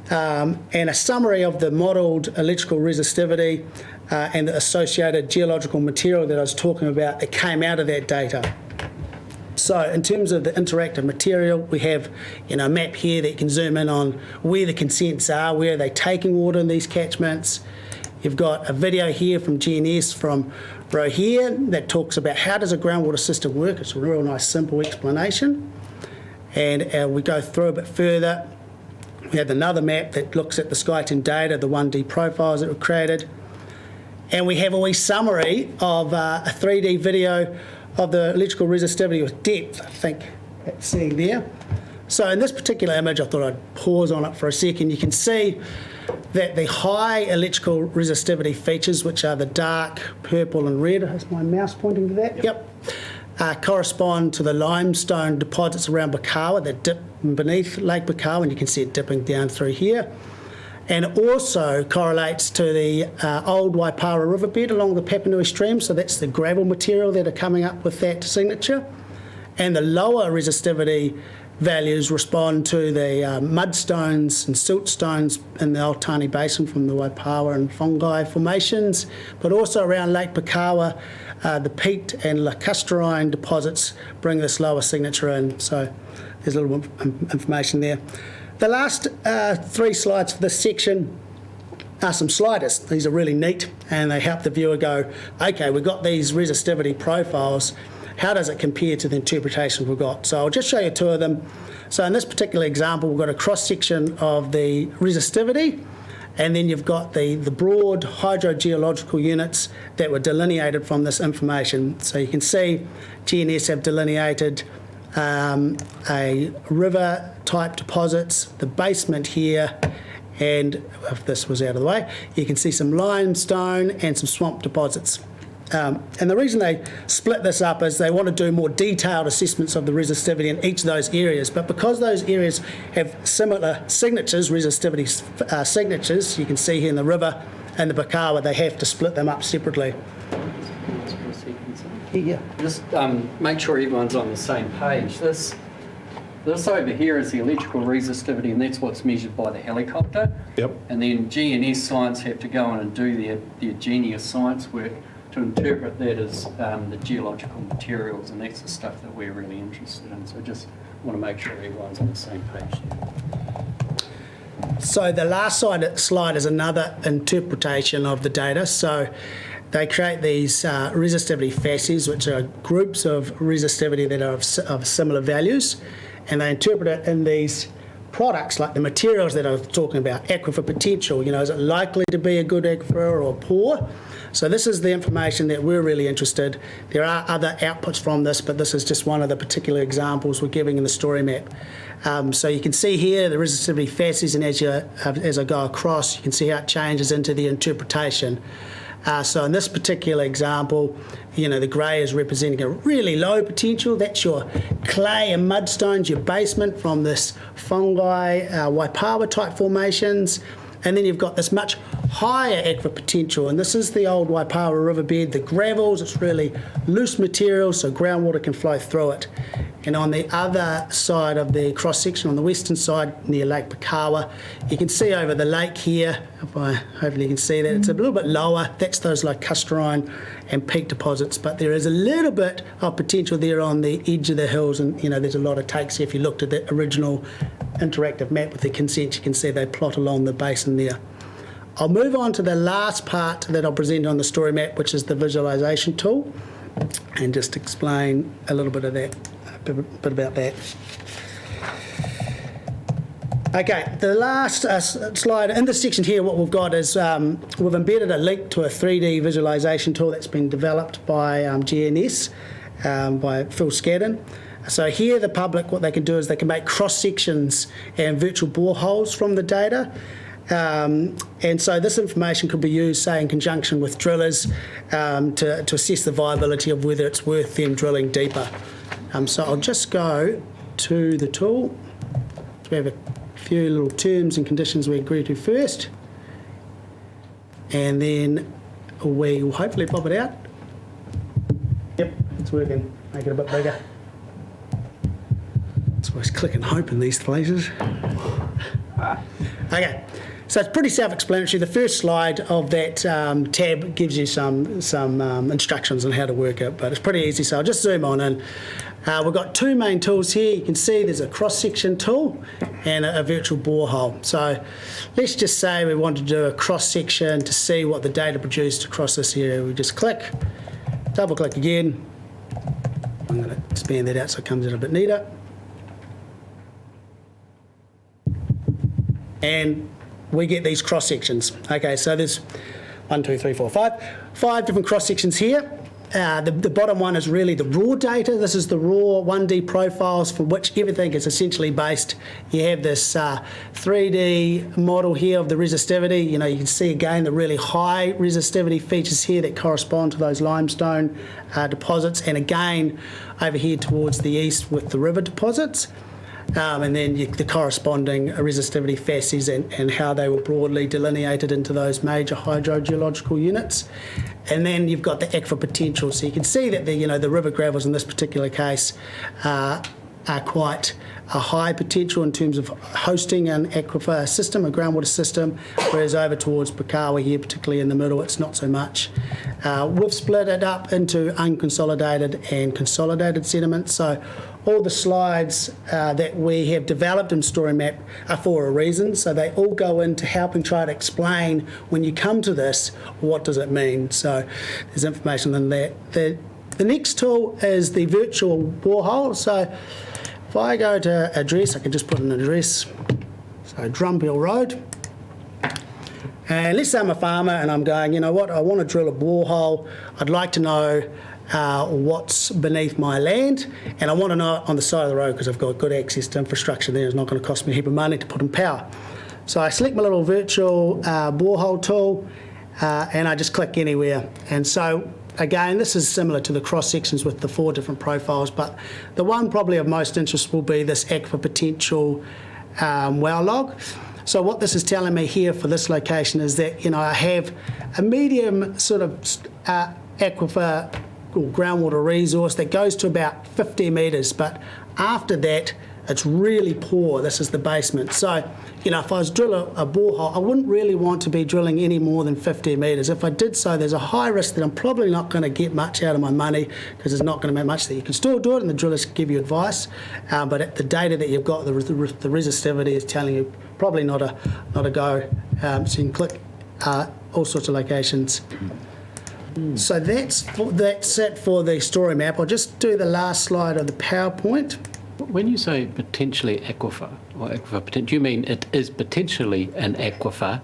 and a summary of the modelled electrical resistivity and the associated geological material that I was talking about that came out of that data. So in terms of the interactive material, we have a map here that you can zoom in on where the consents are, where they're taking water in these catchments. You've got a video here from GNS from row here that talks about how does a groundwater system work. It's a real nice simple explanation. And we go through a bit further. We have another map that looks at the SkyTen data, the 1D profiles that were created. And we have a wee summary of a 3D video of the electrical resistivity with depth, I think that's seeing there. So in this particular image, I thought I'd pause on it for a second. You can see that the high electrical resistivity features, which are the dark purple and red, is my mouse pointing to that? Yep. Correspond to the limestone deposits around Bakawa that dip beneath Lake Bakawa, and you can see it dipping down through here. And it also correlates to the old Waipara riverbed along the Papanui stream, so that's the gravel material that are coming up with that signature. And the lower resistivity values respond to the mudstones and siltstones in the Altani Basin from the Waipawa and Whangai formations, but also around Lake Bakawa, the peat and lacustrine deposits bring this lower signature in. So there's a little bit of information there. The last 3 slides for this section are some sliders. These are really neat, and they help the viewer go, okay, we've got these resistivity profiles. How does it compare to the interpretation we've got? So I'll just show you 2 of them. So in this particular example, we've got a cross-section of the resistivity, and then you've got the broad hydrogeological units that were delineated from this information. So you can see GNS have delineated a river-type deposits, the basement here, and if this was out of the way, you can see some limestone and some swamp deposits. And the reason they split this up is they want to do more detailed assessments of the resistivity in each of those areas. But because those areas have similar signatures, resistivity signatures, you can see here in the river and the Bakawa, they have to split them up separately. Yeah. Just make sure everyone's on the same page. This over here is the electrical resistivity, and that's what's measured by the helicopter. Yep. And then GNS science have to go on and do their genius science work to interpret that as the geological materials, and that's the stuff that we're really interested in. So just want to make sure everyone's on the same page here. So the last slide is another interpretation of the data. So they create these resistivity fasces, which are groups of resistivity that are of similar values, and they interpret it in these products, like the materials that I was talking about, aquifer potential. You know, is it likely to be a good aquifer or poor? So this is the information that we're really interested. There are other outputs from this, but this is just one of the particular examples we're giving in the story map. So you can see here the resistivity fasces, and as I go across, you can see how it changes into the interpretation. So in this particular example, you know, the grey is representing a really low potential. That's your clay and mudstones, your basement from this fungi, Waipawa type formations. And then you've got this much higher aquifer potential, and this is the old Waipawa riverbed, the gravels. It's really loose material, so groundwater can flow through it. And on the other side of the cross-section, on the western side near Lake Bakawa, you can see over the lake here, hopefully you can see that, it's a little bit lower. That's those lacustrine and peat deposits, but there is a little bit of potential there on the edge of the hills, and you know, there's a lot of takes here. If you looked at the original interactive map with the consent, you can see they plot along the basin there. I'll move on to the last part that I'll present on the story map, which is the visualisation tool, and just explain a little bit of that, a bit about that. Okay, the last slide in this section here, what we've got is we've embedded a link to a 3D visualisation tool that's been developed by GNS, by Phil Scadden. So here the public, what they can do is they can make cross-sections and virtual boreholes from the data. And so this information could be used, say, in conjunction with drillers to assess the viability of whether it's worth them drilling deeper. So I'll just go to the tool. So we have a few little terms and conditions we agree to first. And then we will hopefully pop it out. Yep, it's working. Make it a bit bigger. It's always click and hope in these places. Okay. So it's pretty self-explanatory. The first slide of that tab gives you some instructions on how to work it, but it's pretty easy. So I'll just zoom on in. We've got 2 main tools here. You can see there's a cross-section tool and a virtual borehole. So let's just say we want to do a cross-section to see what the data produced across this area. We just click, double click again. I'm going to expand that out so it comes in a bit neater. And we get these cross sections. Okay, so there's 1, 2, 3, 4, 5 different cross sections here. The bottom one is really the raw data. This is the raw 1D profiles for which everything is essentially based. You have this 3D model here of the resistivity. You know, you can see again the really high resistivity features here that correspond to those limestone deposits, and again over here towards the east with the river deposits. And then the corresponding resistivity facies and how they were broadly delineated into those major hydrogeological units. And then you've got the aquifer potential. So you can see that the river gravels in this particular case are quite a high potential in terms of hosting an aquifer system, a groundwater system, whereas over towards Pukawa here, particularly in the middle, it's not so much. We've split it up into unconsolidated and consolidated sediments. So all the slides that we have developed in StoryMap are for a reason. So they all go into helping try to explain, when you come to this, what does it mean? So there's information in that. The next tool is the virtual borehole. So if I go to address, I can just put an address. So Drumbill Road. And let's say I'm a farmer and I'm going, you know what, I want to drill a borehole. I'd like to know what's beneath my land, and I want to know it on the side of the road because I've got good access to infrastructure there. It's not going to cost me a heap of money to put in power. So I select my little virtual borehole tool and I just click anywhere. And so again, this is similar to the cross sections with the 4 different profiles, but the one probably of most interest will be this aquifer potential well log. So what this is telling me here for this location is that, you know, I have a medium sort of aquifer or groundwater resource that goes to about 50 metres, but after that it's really poor. This is the basement. So, you know, if I was drilling a borehole, I wouldn't really want to be drilling any more than 50 metres. If I did so, there's a high risk that I'm probably not going to get much out of my money because it's not going to make much. That you can still do it and the drillers can give you advice, but at the data that you've got, the resistivity is telling you probably not a go. So you can click all sorts of locations. So that's it for the story map. I'll just do the last slide of the PowerPoint. When you say potentially aquifer, or aquifer potential, do you mean it is potentially an aquifer?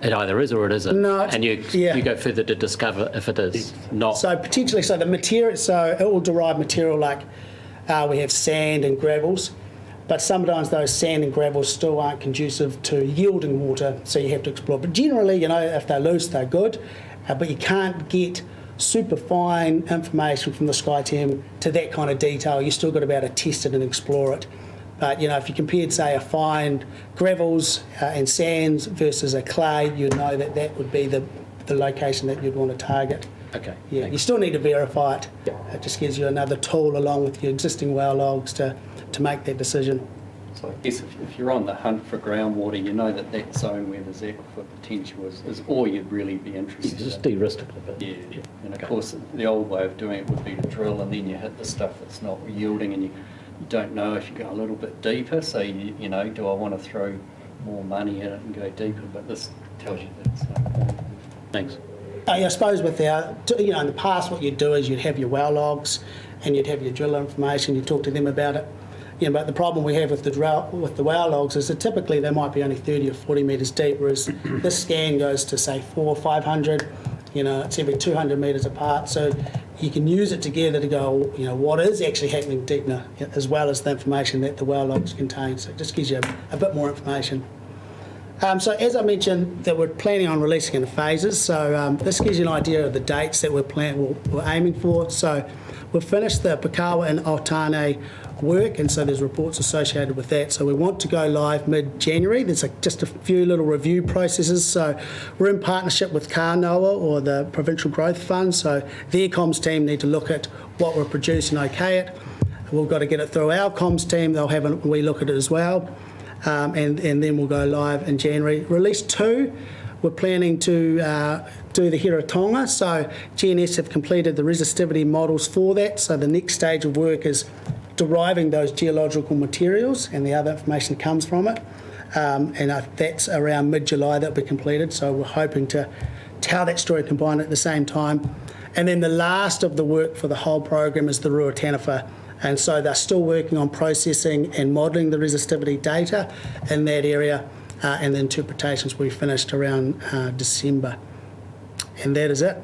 It either is or it isn't. No, and you go further to discover if it is not. So potentially, so the material, so it will derive material like we have sand and gravels, but sometimes those sand and gravels still aren't conducive to yielding water, so you have to explore. But generally, you know, if they're loose, they're good, but you can't get super fine information from the SkyTem to that kind of detail. You still got to be able to test it and explore it. But, you know, if you compared, say, a fine gravels and sands versus a clay, you'd know that that would be the location that you'd want to target. Okay. Yeah, you still need to verify it. Yep. It just gives you another tool along with your existing well logs to make that decision. So I guess if you're on the hunt for groundwater, you know that zone where there's aquifer potential is all you'd really be interested in. Just de-risk it a bit. Yeah. And of course, the old way of doing it would be to drill and then you hit the stuff that's not yielding and you don't know if you go a little bit deeper. So, you know, do I want to throw more money at it and go deeper? But this tells you that it's not point. Thanks. I suppose in the past what you'd do is you'd have your well logs and you'd have your drill information, you'd talk to them about it. You know, but the problem we have with the well logs is that typically they might be only 30 or 40 metres deep, whereas this scan goes to, say, 400 or 500, you know, it's every 200 metres apart. So you can use it together to go, you know, what is actually happening deeper, as well as the information that the well logs contain. So it just gives you a bit more information. So as I mentioned, that we're planning on releasing in phases. So this gives you an idea of the dates that we're aiming for. So we've finished the Pukawa and Altane work, and so there's reports associated with that. So we want to go live mid-January. There's just a few little review processes. So we're in partnership with Kānoa, or the Provincial Growth Fund. So their comms team need to look at what we're producing, okay it. We've got to get it through our comms team. They'll have a wee look at it as well. And then we'll go live in January. Release 2, we're planning to do the Hiratonga. So GNS have completed the resistivity models for that. So the next stage of work is deriving those geological materials, and the other information comes from it. And that's around mid-July that'll be completed. So we're hoping to tell that story combined at the same time. And then the last of the work for the whole program is the Ruataniwha. And so they're still working on processing and modelling the resistivity data in that area, and the interpretations we finished around December. And that is it.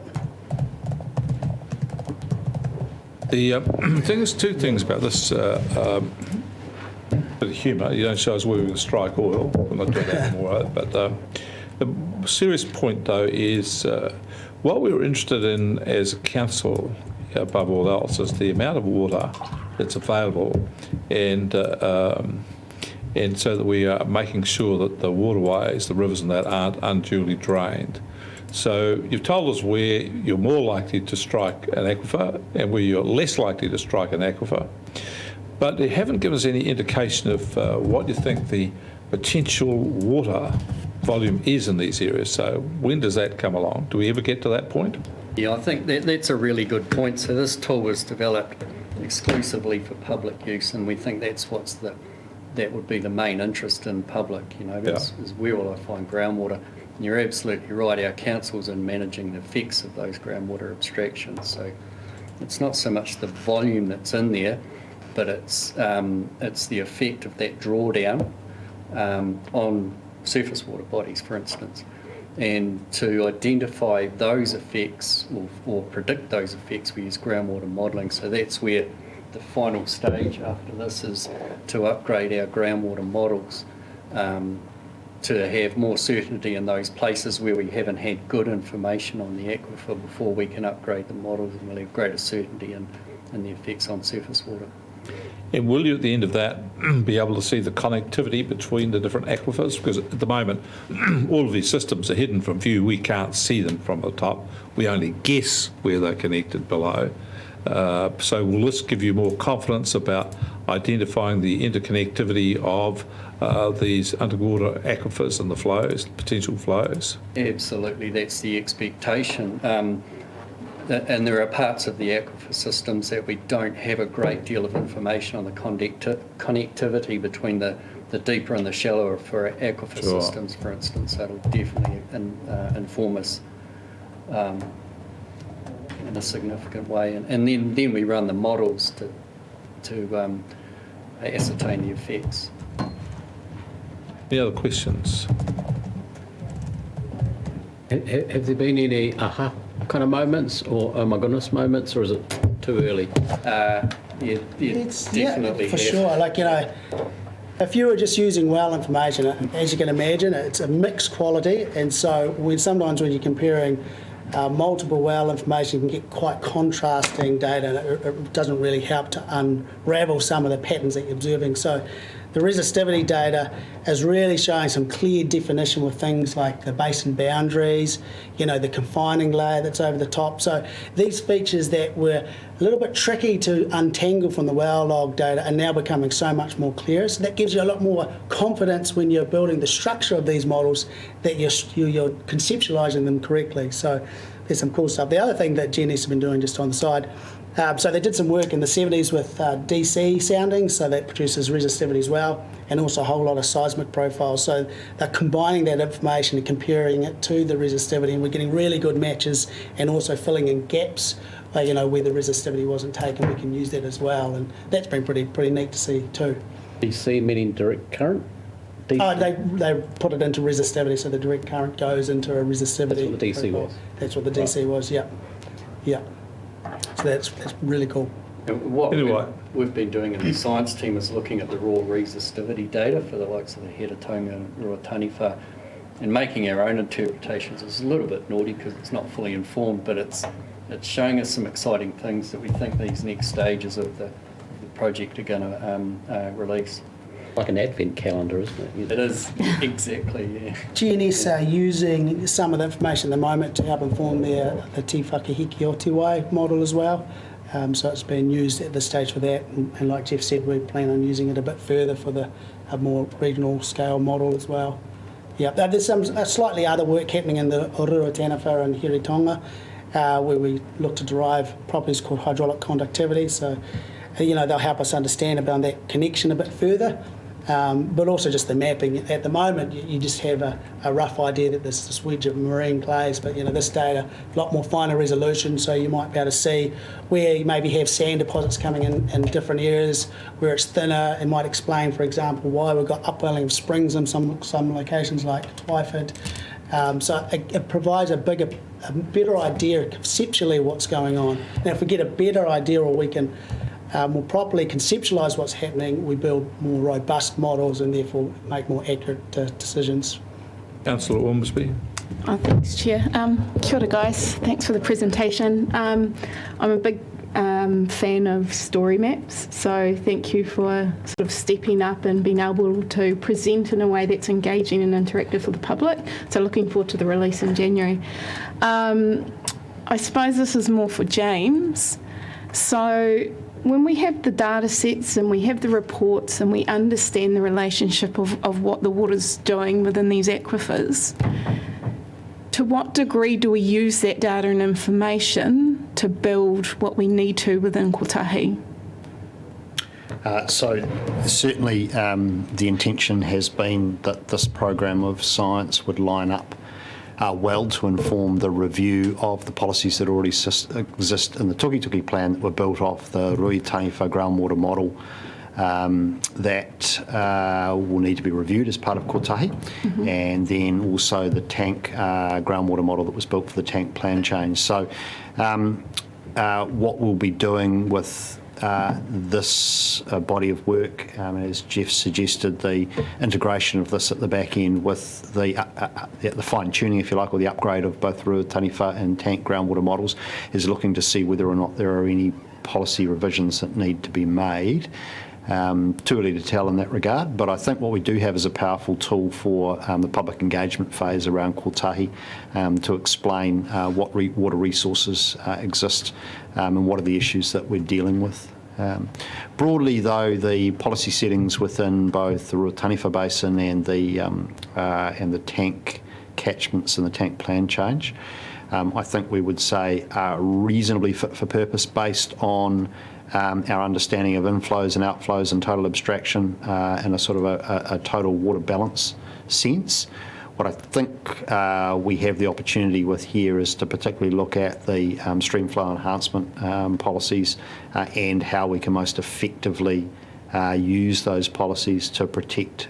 The thing is, two things about this bit of humour. You don't show us where we're going to strike oil. We're not doing that anymore. But the serious point, though, is what we were interested in as a council, above all else, is the amount of water that's available, and so that we are making sure that the waterways, the rivers and that, aren't unduly drained. So you've told us where you're more likely to strike an aquifer and where you're less likely to strike an aquifer, but you haven't given us any indication of what you think the potential water volume is in these areas. So when does that come along? Do we ever get to that point? Yeah, I think that's a really good point. So this tool was developed exclusively for public use, and we think that's that would be the main interest in public, is where will I find groundwater. And you're absolutely right, our council's in managing the effects of those groundwater abstractions. So it's not so much the volume that's in there, but it's the effect of that drawdown on surface water bodies, for instance. And to identify those effects or predict those effects, we use groundwater modelling. So that's where the final stage after this is to upgrade our groundwater models to have more certainty in those places where we haven't had good information on the aquifer before we can upgrade the models, and we'll have greater certainty in the effects on surface water. And will you, at the end of that, be able to see the connectivity between the different aquifers? Because at the moment, all of these systems are hidden from view. We can't see them from the top. We only guess where they're connected below. So will this give you more confidence about identifying the interconnectivity of these underwater aquifers and the flows, potential flows? Absolutely, that's the expectation. And there are parts of the aquifer systems that we don't have a great deal of information on the connectivity between the deeper and the shallower for aquifer systems, for instance. That'll definitely inform us in a significant way. And then we run the models to ascertain the effects. Any other questions? Have there been any aha kind of moments or oh my goodness moments, or is it too early? It's definitely for sure. Like, if you were just using well information, as you can imagine, it's a mixed quality, and so sometimes when you're comparing multiple well information, you can get quite contrasting data. It doesn't really help to unravel some of the patterns that you're observing. So the resistivity data is really showing some clear definition with things like the basin boundaries, the confining layer that's over the top. So these features that were a little bit tricky to untangle from the well log data are now becoming so much more clear. So that gives you a lot more confidence when you're building the structure of these models that you're conceptualising them correctly. So there's some cool stuff. The other thing that GNS have been doing just on the side, so they did some work in the 70s with DC soundings, so that produces resistivity as well, and also a whole lot of seismic profiles. So they're combining that information and comparing it to the resistivity, and we're getting really good matches, and also filling in gaps, where the resistivity wasn't taken. We can use that as well, and that's been pretty neat to see too. DC meaning direct current? They put it into resistivity, so the direct current goes into a resistivity. That's what the DC was. That's what the DC was. Yeah. So that's really cool. And what we've been doing in the science team is looking at the raw resistivity data for the likes of the Hedatonga and Ruataniwha and making our own interpretations. It's a little bit naughty because it's not fully informed, but it's showing us some exciting things that we think these next stages of the project are going to release. Like an advent calendar, isn't it? It is, exactly, yeah. GNS are using some of the information at the moment to help inform the Te Whakahiki o Te Wai model as well. So it's being used at this stage for that, and like Jeff said, we plan on using it a bit further for a more regional scale model as well. Yeah, there's some slightly other work happening in the Ruataniwha and Hedatonga, where we look to derive properties called hydraulic conductivity. So, they'll help us understand about that connection a bit further. but also just the mapping. At the moment, you just have a rough idea that there's this wedge of marine clays, but this data, a lot more finer resolution, so you might be able to see where you maybe have sand deposits coming in different areas, where it's thinner. It might explain, for example, why we've got upwelling of springs in some locations like Twyford. So it provides a better idea conceptually what's going on. Now, if we get a better idea, or we can more properly conceptualise what's happening, we build more robust models and therefore make more accurate decisions. Councillor Ormsby. Thanks, Chair. Kia ora, guys. Thanks for the presentation. I'm a big fan of story maps, so thank you for sort of stepping up and being able to present in a way that's engaging and interactive for the public. So looking forward to the release in January. I suppose this is more for James. So when we have the data sets and we have the reports and we understand the relationship of what the water's doing within these aquifers, to what degree do we use that data and information to build what we need to within Kotahi? So certainly the intention has been that this program of science would line up well to inform the review of the policies that already exist in the Tukituki plan that were built off the Rui Taniwha groundwater model that will need to be reviewed as part of Kotahi, and then also the tank groundwater model that was built for the tank plan change. So what we'll be doing with this body of work, as Jeff suggested, the integration of this at the back end with the fine-tuning, if you like, or the upgrade of both Rua Taniwha and tank groundwater models, is looking to see whether or not there are any policy revisions that need to be made. Too early to tell in that regard, but I think what we do have is a powerful tool for the public engagement phase around Kotahi to explain what water resources exist and what are the issues that we're dealing with. Broadly, though, the policy settings within both the Rua Taniwha Basin and the tank catchments and the tank plan change, I think we would say are reasonably fit for purpose based on our understanding of inflows and outflows and total abstraction in a sort of a total water balance sense. What I think we have the opportunity with here is to particularly look at the stream flow enhancement policies and how we can most effectively use those policies to protect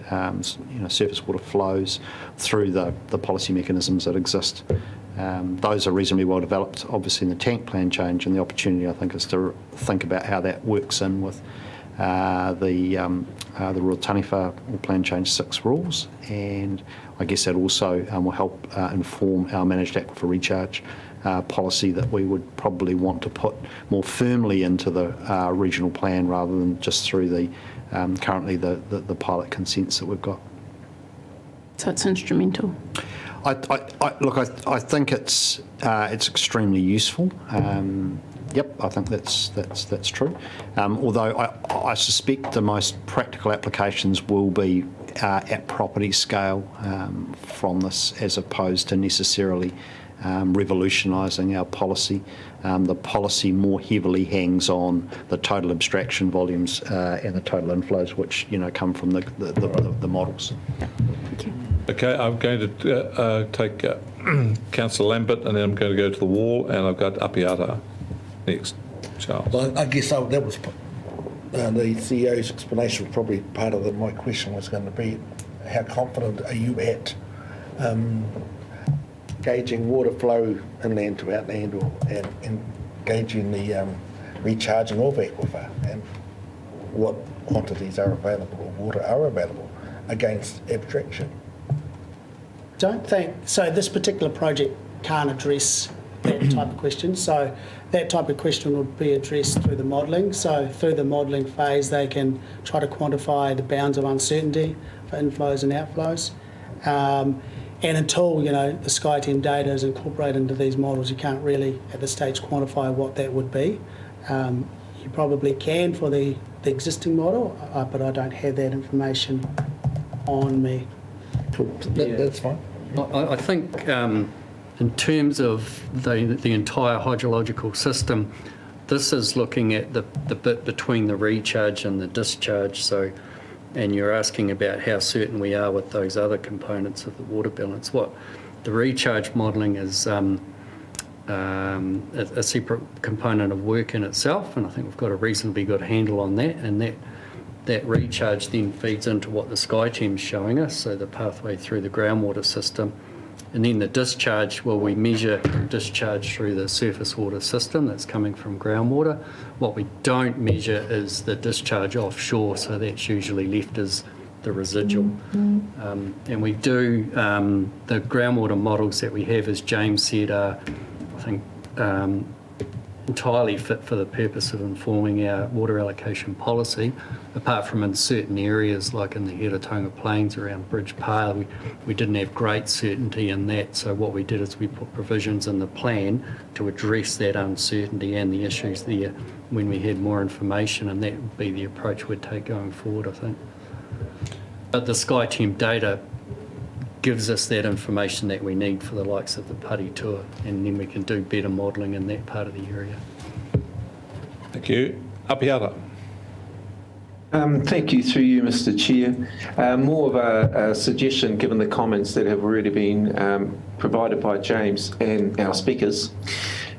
surface water flows through the policy mechanisms that exist. Those are reasonably well developed, obviously, in the tank plan change, and the opportunity, I think, is to think about how that works in with the Rua Taniwha or Plan Change 6 rules, and I guess that also will help inform our managed aquifer recharge policy that we would probably want to put more firmly into the regional plan rather than just through the currently the pilot consents that we've got. So it's instrumental. I think it's extremely useful. Yep, I think that's true. Although I suspect the most practical applications will be at property scale from this, as opposed to necessarily revolutionising our policy. The policy more heavily hangs on the total abstraction volumes and the total inflows, which come from the models. Thank you. Okay, I'm going to take Councillor Lambert, and then I'm going to go to the wall, and I've got Apiata next. Charles. Well, I guess that was the CEO's explanation. Was probably part of my question was going to be, how confident are you at gauging water flow inland to outland, and gauging the recharging of aquifer, and what quantities are available or water are available against abstraction? Don't think so. This particular project can't address that type of question. So that type of question would be addressed through the modelling. So through the modelling phase, they can try to quantify the bounds of uncertainty for inflows and outflows. And until the SkyTeam data is incorporated into these models, you can't really at this stage quantify what that would be. You probably can for the existing model, but I don't have that information on me. Cool. That's fine. I think in terms of the entire hydrological system, this is looking at the bit between the recharge and the discharge. So and you're asking about how certain we are with those other components of the water balance. What the recharge modelling is a separate component of work in itself, and I think we've got a reasonably good handle on that, and that recharge then feeds into what the Sky Team's showing us, so the pathway through the groundwater system. And then the discharge, well, we measure discharge through the surface water system that's coming from groundwater. What we don't measure is the discharge offshore, so that's usually left as the residual. And we do, the groundwater models that we have, as James said, are, I think, entirely fit for the purpose of informing our water allocation policy, apart from in certain areas like in the Hiratonga Plains around Bridge Pa, we didn't have great certainty in that, so what we did is we put provisions in the plan to address that uncertainty and the issues there when we had more information, and that would be the approach we'd take going forward, I think. But the Sky Team data gives us that information that we need for the likes of the Pari tour, and then we can do better modelling in that part of the area. Thank you. Apiata. Thank you, through you, Mr. Chair. More of a suggestion, given the comments that have already been provided by James and our speakers.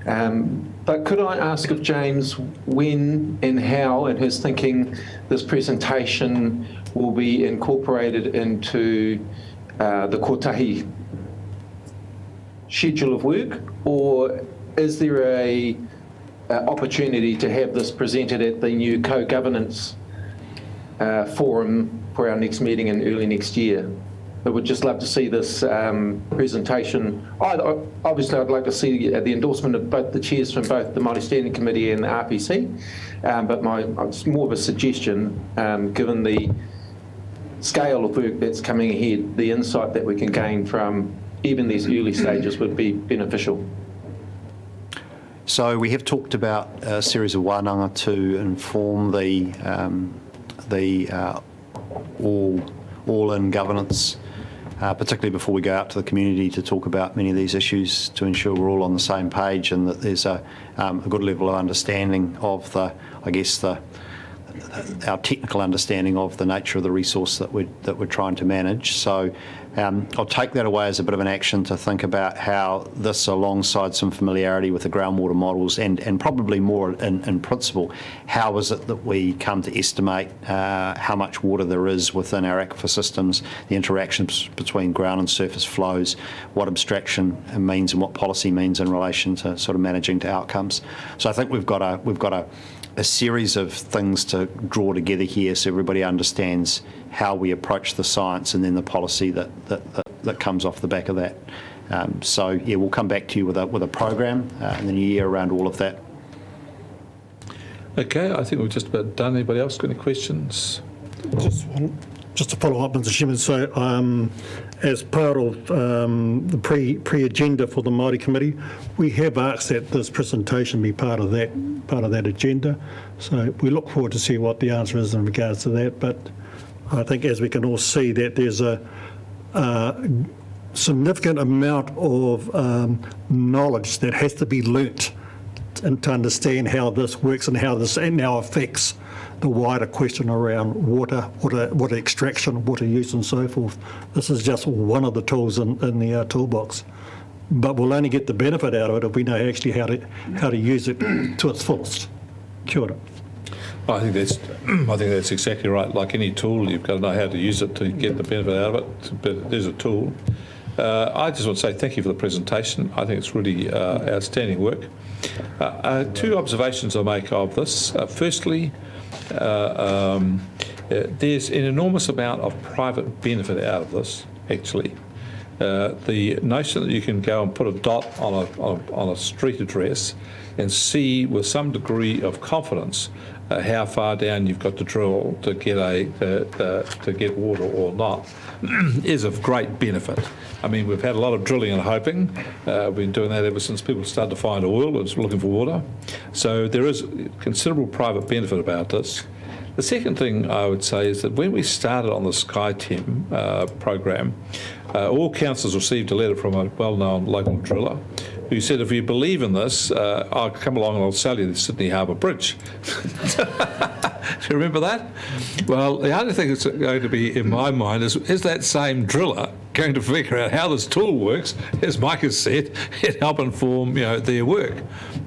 But could I ask of James when and how, in his thinking, this presentation will be incorporated into the Kotahi schedule of work, or is there a opportunity to have this presented at the new co-governance forum for our next meeting in early next year? I would just love to see this presentation. Obviously, I'd like to see the endorsement of both the chairs from both the Māori Standing Committee and the RPC, but it's more of a suggestion, given the scale of work that's coming ahead, the insight that we can gain from even these early stages would be beneficial. So we have talked about a series of wānanga to inform the all-in governance, particularly before we go out to the community to talk about many of these issues, to ensure we're all on the same page and that there's a good level of understanding of our technical understanding of the nature of the resource that we're trying to manage. So I'll take that away as a bit of an action to think about how this, alongside some familiarity with the groundwater models and probably more in principle, how is it that we come to estimate how much water there is within our aquifer systems, the interactions between ground and surface flows, what abstraction means and what policy means in relation to sort of managing to outcomes. So I think we've got a series of things to draw together here so everybody understands how we approach the science and then the policy that comes off the back of that. So yeah, we'll come back to you with a program in the new year around all of that. Okay, I think we've just about done. Anybody else got any questions? Just to follow up, Mr. Chairman, so as part of the pre-agenda for the Māori Committee, we have asked that this presentation be part of that agenda. So we look forward to see what the answer is in regards to that. But I think, as we can all see, that there's a significant amount of knowledge that has to be learnt and to understand how this works and how this now affects the wider question around water extraction, water use and so forth. This is just one of the tools in the toolbox. But we'll only get the benefit out of it if we know actually how to use it to its fullest. Kia ora. I think that's exactly right. Like any tool, you've got to know how to use it to get the benefit out of it, but it is a tool. I just want to say thank you for the presentation. I think it's really outstanding work. Two observations I'll make of this. Firstly, there's an enormous amount of private benefit out of this, actually. The notion that you can go and put a dot on a street address and see with some degree of confidence how far down you've got to drill to get to get water or not is of great benefit. I mean, we've had a lot of drilling and hoping. We've been doing that ever since people started to find oil and looking for water. So there is considerable private benefit about this. The second thing I would say is that when we started on the SkyTEM program, all councils received a letter from a well-known local driller who said, if you believe in this, I'll come along and I'll sell you the Sydney Harbour Bridge. Do you remember that? Well, the only thing that's going to be in my mind is that same driller going to figure out how this tool works, as Mike has said, and help inform their work.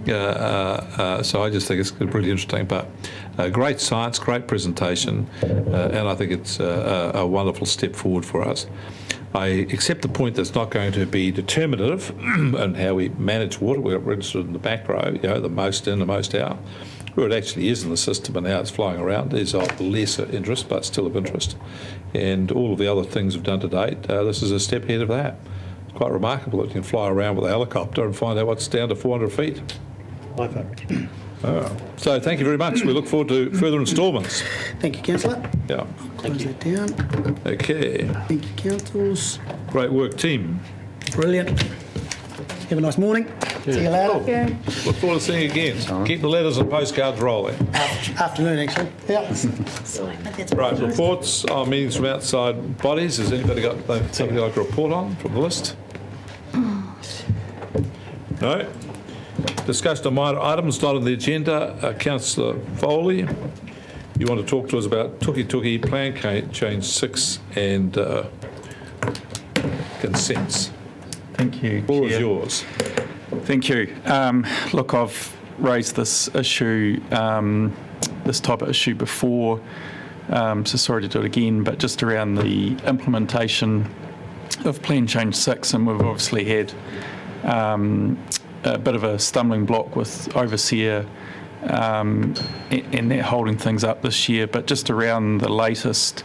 So I just think it's really interesting. But great science, great presentation, and I think it's a wonderful step forward for us. I accept the point that it's not going to be determinative in how we manage water. We're interested in the back row, the most in, the most out. Where it actually is in the system and how it's flowing around is of lesser interest, but still of interest. And all of the other things we've done to date, this is a step ahead of that. It's quite remarkable that you can fly around with a helicopter and find out what's down to 400 feet. So thank you very much. We look forward to further instalments. Thank you, Councillor. Yeah. Close that down. Okay. Thank you, councils. Great work, team. Brilliant. Have a nice morning. See you later. Look forward to seeing you again. Keep the letters and postcards rolling. Afternoon, actually. Yeah. Right, reports on meetings from outside bodies. Has anybody got something like to report on from the list? No? Discussion of minor items not on the agenda. Councillor Foley, you want to talk to us about Tuki Plan Change 6 and consents. Thank you. Floor is yours. Thank you. Look, I've raised this issue, this type of issue before, so sorry to do it again, but just around the implementation of Plan Change 6, and we've obviously had a bit of a stumbling block with Overseer and that holding things up this year, but just around the latest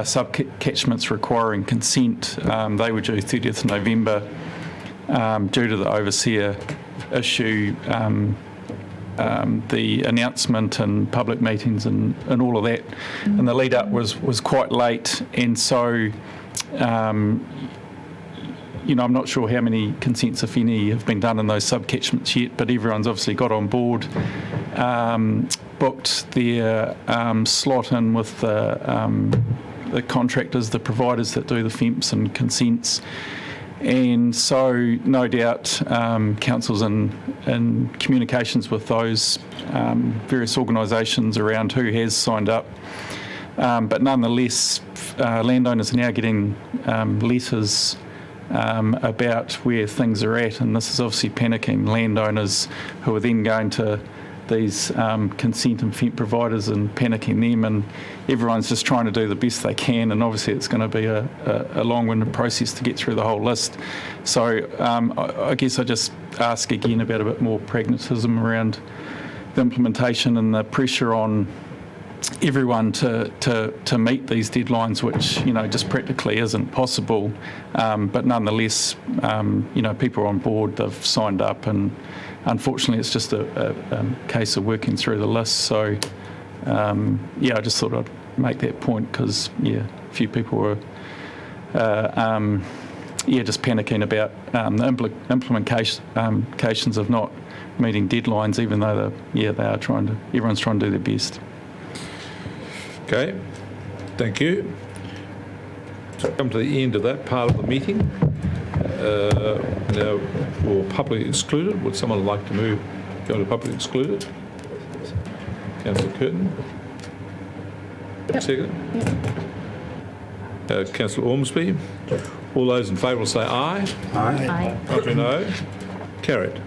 sub-catchments requiring consent, they were due 30th November. Due to the Overseer issue, the announcement and public meetings and all of that, and the lead up was quite late, and so I'm not sure how many consents, if any, have been done in those sub-catchments yet, but everyone's obviously got on board, booked their slot in with the contractors, the providers that do the FEMPs and consents. And so, no doubt, council's in communications with those various organisations around who has signed up. But nonetheless, landowners are now getting letters about where things are at, and this is obviously panicking landowners who are then going to these consent and FEMP providers and panicking them, and everyone's just trying to do the best they can, and obviously it's going to be a long-winded process to get through the whole list. So I guess I just ask again about a bit more pragmatism around the implementation and the pressure on everyone to meet these deadlines, which just practically isn't possible, but nonetheless people are on board, they've signed up, and unfortunately it's just a case of working through the list. So I just thought I'd make that point because a few people were just panicking about the implications of not meeting deadlines, even though everyone's trying to do their best. Okay, thank you. So come to the end of that part of the meeting. Now, for publicly excluded, would someone like to go to publicly excluded? Councillor Curtin. Yep. Second. Yep. Councillor Ormsby. All those in favour will say aye. Aye. Contrary, no. Carried.